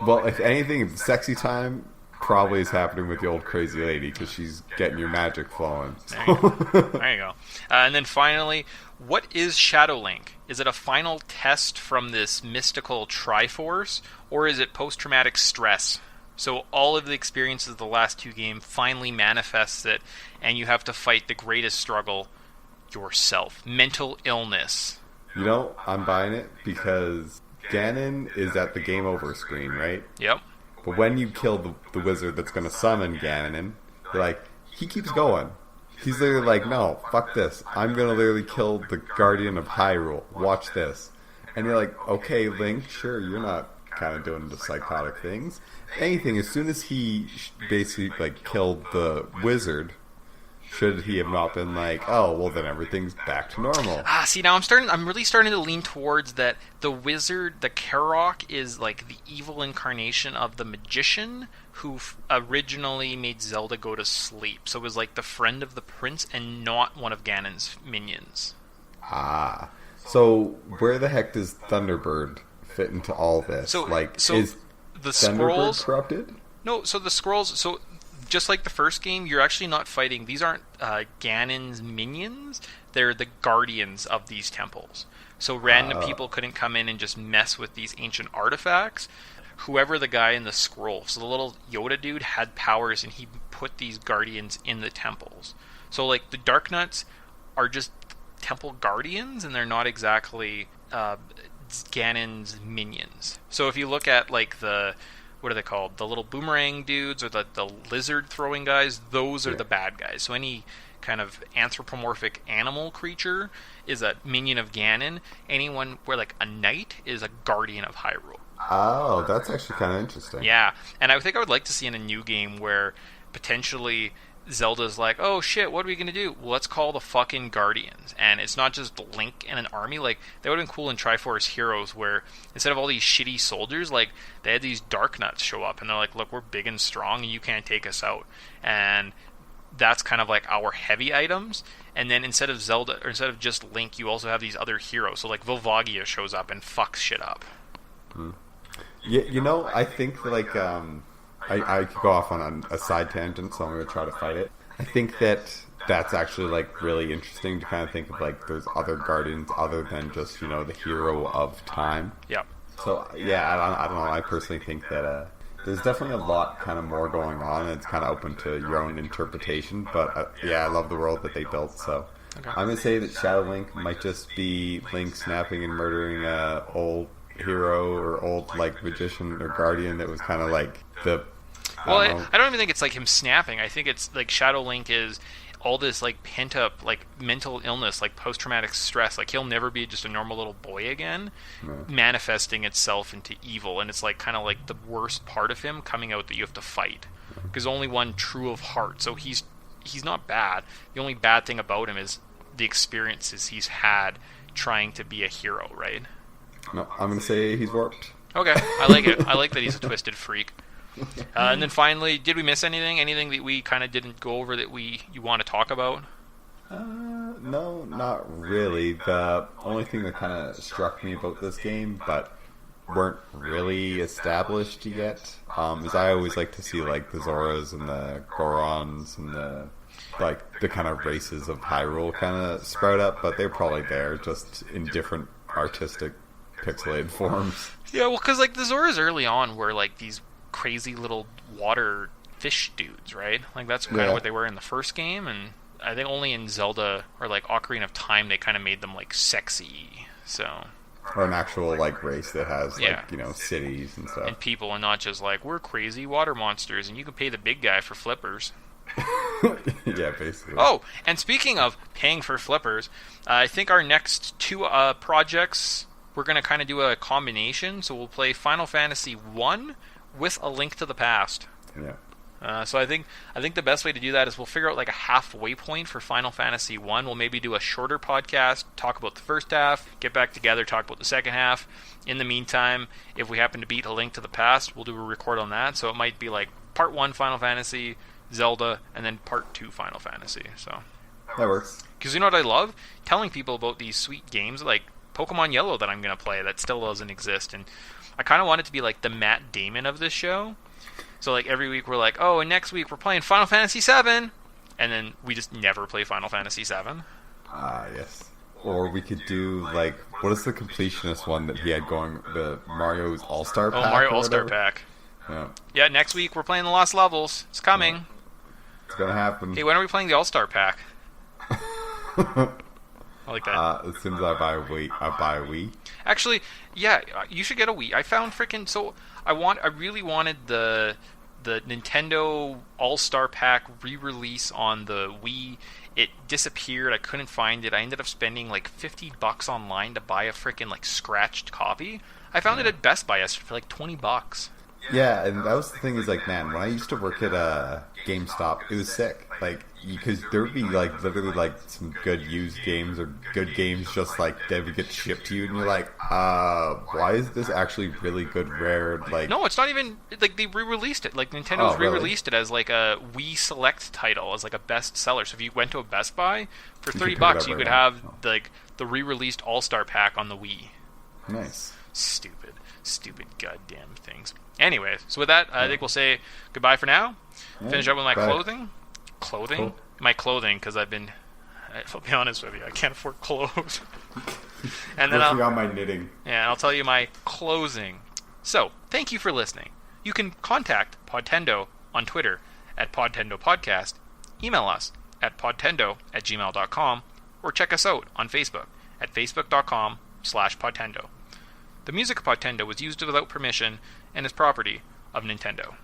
Well, if anything, sexy time probably is happening with the old crazy lady, because she's getting your magic flowing. There you go. There you go. And then finally, what is Shadow Link? Is it a final test from this mystical Triforce, or is it post-traumatic stress? So all of the experiences of the last two games finally manifests it, and you have to fight the greatest struggle yourself. Mental illness. You know, I'm buying it because Ganon is at the game over screen, right? Yep. But when you kill the wizard that's going to summon Ganon, you're like, he keeps going. He's literally like, no, fuck this. I'm going to literally kill the Guardian of Hyrule. Watch this. And you're like, okay, Link, sure, you're not kind of doing the psychotic things. Anything, as soon as he basically like killed the wizard, should he have not been like, oh, well then everything's back to normal? See, now I'm really starting to lean towards that the wizard, the Karok, is like the evil incarnation of the magician who originally made Zelda go to sleep. So it was like the friend of the prince and not one of Ganon's minions. Ah. So where the heck does Thunderbird fit into all this? So is the Thunderbird scrolls corrupted? No, so the scrolls, so just like the first game, you're actually not fighting. These aren't Ganon's minions. They're the guardians of these temples. So random people couldn't come in and just mess with these ancient artifacts. Whoever the guy in the scroll, so the little Yoda dude had powers, and he put these guardians in the temples. So like the Dark Nuts are just temple guardians, and they're not exactly Ganon's minions. So if you look at like what are they called? The little boomerang dudes or the lizard throwing guys, those are the bad guys. So any kind of anthropomorphic animal creature is a minion of Ganon. Anyone where like a knight is a guardian of Hyrule. Oh, that's actually kind of interesting. Yeah, and I think I would like to see in a new game where potentially Zelda's like, oh shit, what are we going to do? Well, let's call the fucking Guardians. And it's not just Link and an army. Like, that would have been cool in Triforce Heroes where instead of all these shitty soldiers, like, they had these Dark Nuts show up and they're like, look, we're big and strong and you can't take us out. And that's kind of like our heavy items. And then instead of Zelda, or instead of just Link, you also have these other heroes. So like Volvagia shows up and fucks shit up. Yeah, you know, I think that, like, I could go off on a side tangent, so I'm going to try to fight it. I think that's actually, like, really interesting to kind of think of, like, there's other guardians other than just, you know, the hero of time. Yeah. So, yeah, I don't know. I personally think that there's definitely a lot kind of more going on, and it's kind of open to your own interpretation. But, yeah, I love the world that they built, so okay. I'm going to say that Shadow Link might just be Link snapping and murdering a old hero or old, like, magician or guardian that was kind of, like, the... I don't even think it's like him snapping. I think it's like Shadow Link is all this like pent up like mental illness, like post traumatic stress. Like he'll never be just a normal little boy again, manifesting itself into evil, and it's like kind of like the worst part of him coming out that you have to fight. Because only one true of heart, so he's not bad. The only bad thing about him is the experiences he's had trying to be a hero, right? No, I'm gonna say he's warped. Okay, I like it. I like that he's a twisted freak. And then finally, did we miss anything? Anything that we kind of didn't go over that you want to talk about? No, not really. The only thing that kind of struck me about this game, but weren't really established yet, is I always like to see like the Zoras and the Gorons and the kind of races of Hyrule kind of sprout up, but they're probably there just in different artistic pixelated forms. Yeah, well, because like the Zoras early on were like these crazy little water fish dudes, right? Like that's kind of what they were in the first game, and I think only in Zelda or like Ocarina of Time they kind of made them like sexy. So or an actual like race that has like you know cities and stuff and people, and not just like we're crazy water monsters and you can pay the big guy for flippers. Yeah, basically. Oh, and speaking of paying for flippers, I think our next two projects we're going to kind of do a combination. So we'll play Final Fantasy 1 with A Link to the Past. Yeah. So I think the best way to do that is we'll figure out like a halfway point for Final Fantasy 1. We'll maybe do a shorter podcast, talk about the first half, get back together, talk about the second half. In the meantime, if we happen to beat A Link to the Past, we'll do a record on that. So it might be like part 1 Final Fantasy, Zelda, and then part 2 Final Fantasy. So that works. Because you know what I love? Telling people about these sweet games like Pokemon Yellow that I'm going to play that still doesn't exist. And I kind of want it to be like the Matt Damon of this show. So like every week we're like, oh, and next week we're playing Final Fantasy 7, and then we just never play Final Fantasy 7. Yes. Or we could do like, what is the completionist one that he had going? The Mario's All-Star Pack. Oh, Mario All-Star Pack. Yeah. Yeah. Next week we're playing the Lost Levels. It's coming. Yeah. It's gonna happen. Hey, when are we playing the All-Star Pack? I like that. As soon as I buy a Wii. Actually, yeah, you should get a Wii. I found freaking I really wanted the Nintendo All-Star Pack re-release on the Wii. It disappeared. I couldn't find it. I ended up spending like $50 online to buy a freaking like scratched copy. I found it at Best Buy for like $20. Yeah, and that was the thing is like, man, when I used to work at GameStop, it was sick. Like, because there would be like literally like some good used games or good games just like that would get shipped to you, and you're like, why is this actually really good rare? Like, no, it's not even like they re-released it. Like Nintendo's really? re-released it as like a Wii Select title, as like a bestseller. So if you went to a Best Buy for You could $30, pick it up you right could now. have like the re-released All-Star Pack on the Wii. nice. Stupid goddamn things. Anyway, so with that, I think we'll say goodbye for now. Finish up with my bye. clothing. Cool. My clothing, because I'll be honest with you, I can't afford clothes. And then Working on my knitting. I'll tell you my closing. So, thank you for listening. You can contact Podtendo on Twitter at Podtendo Podcast, email us at podtendo@gmail.com, or check us out on Facebook at facebook.com/Podtendo. The music of Podtendo was used without permission and is property of Nintendo.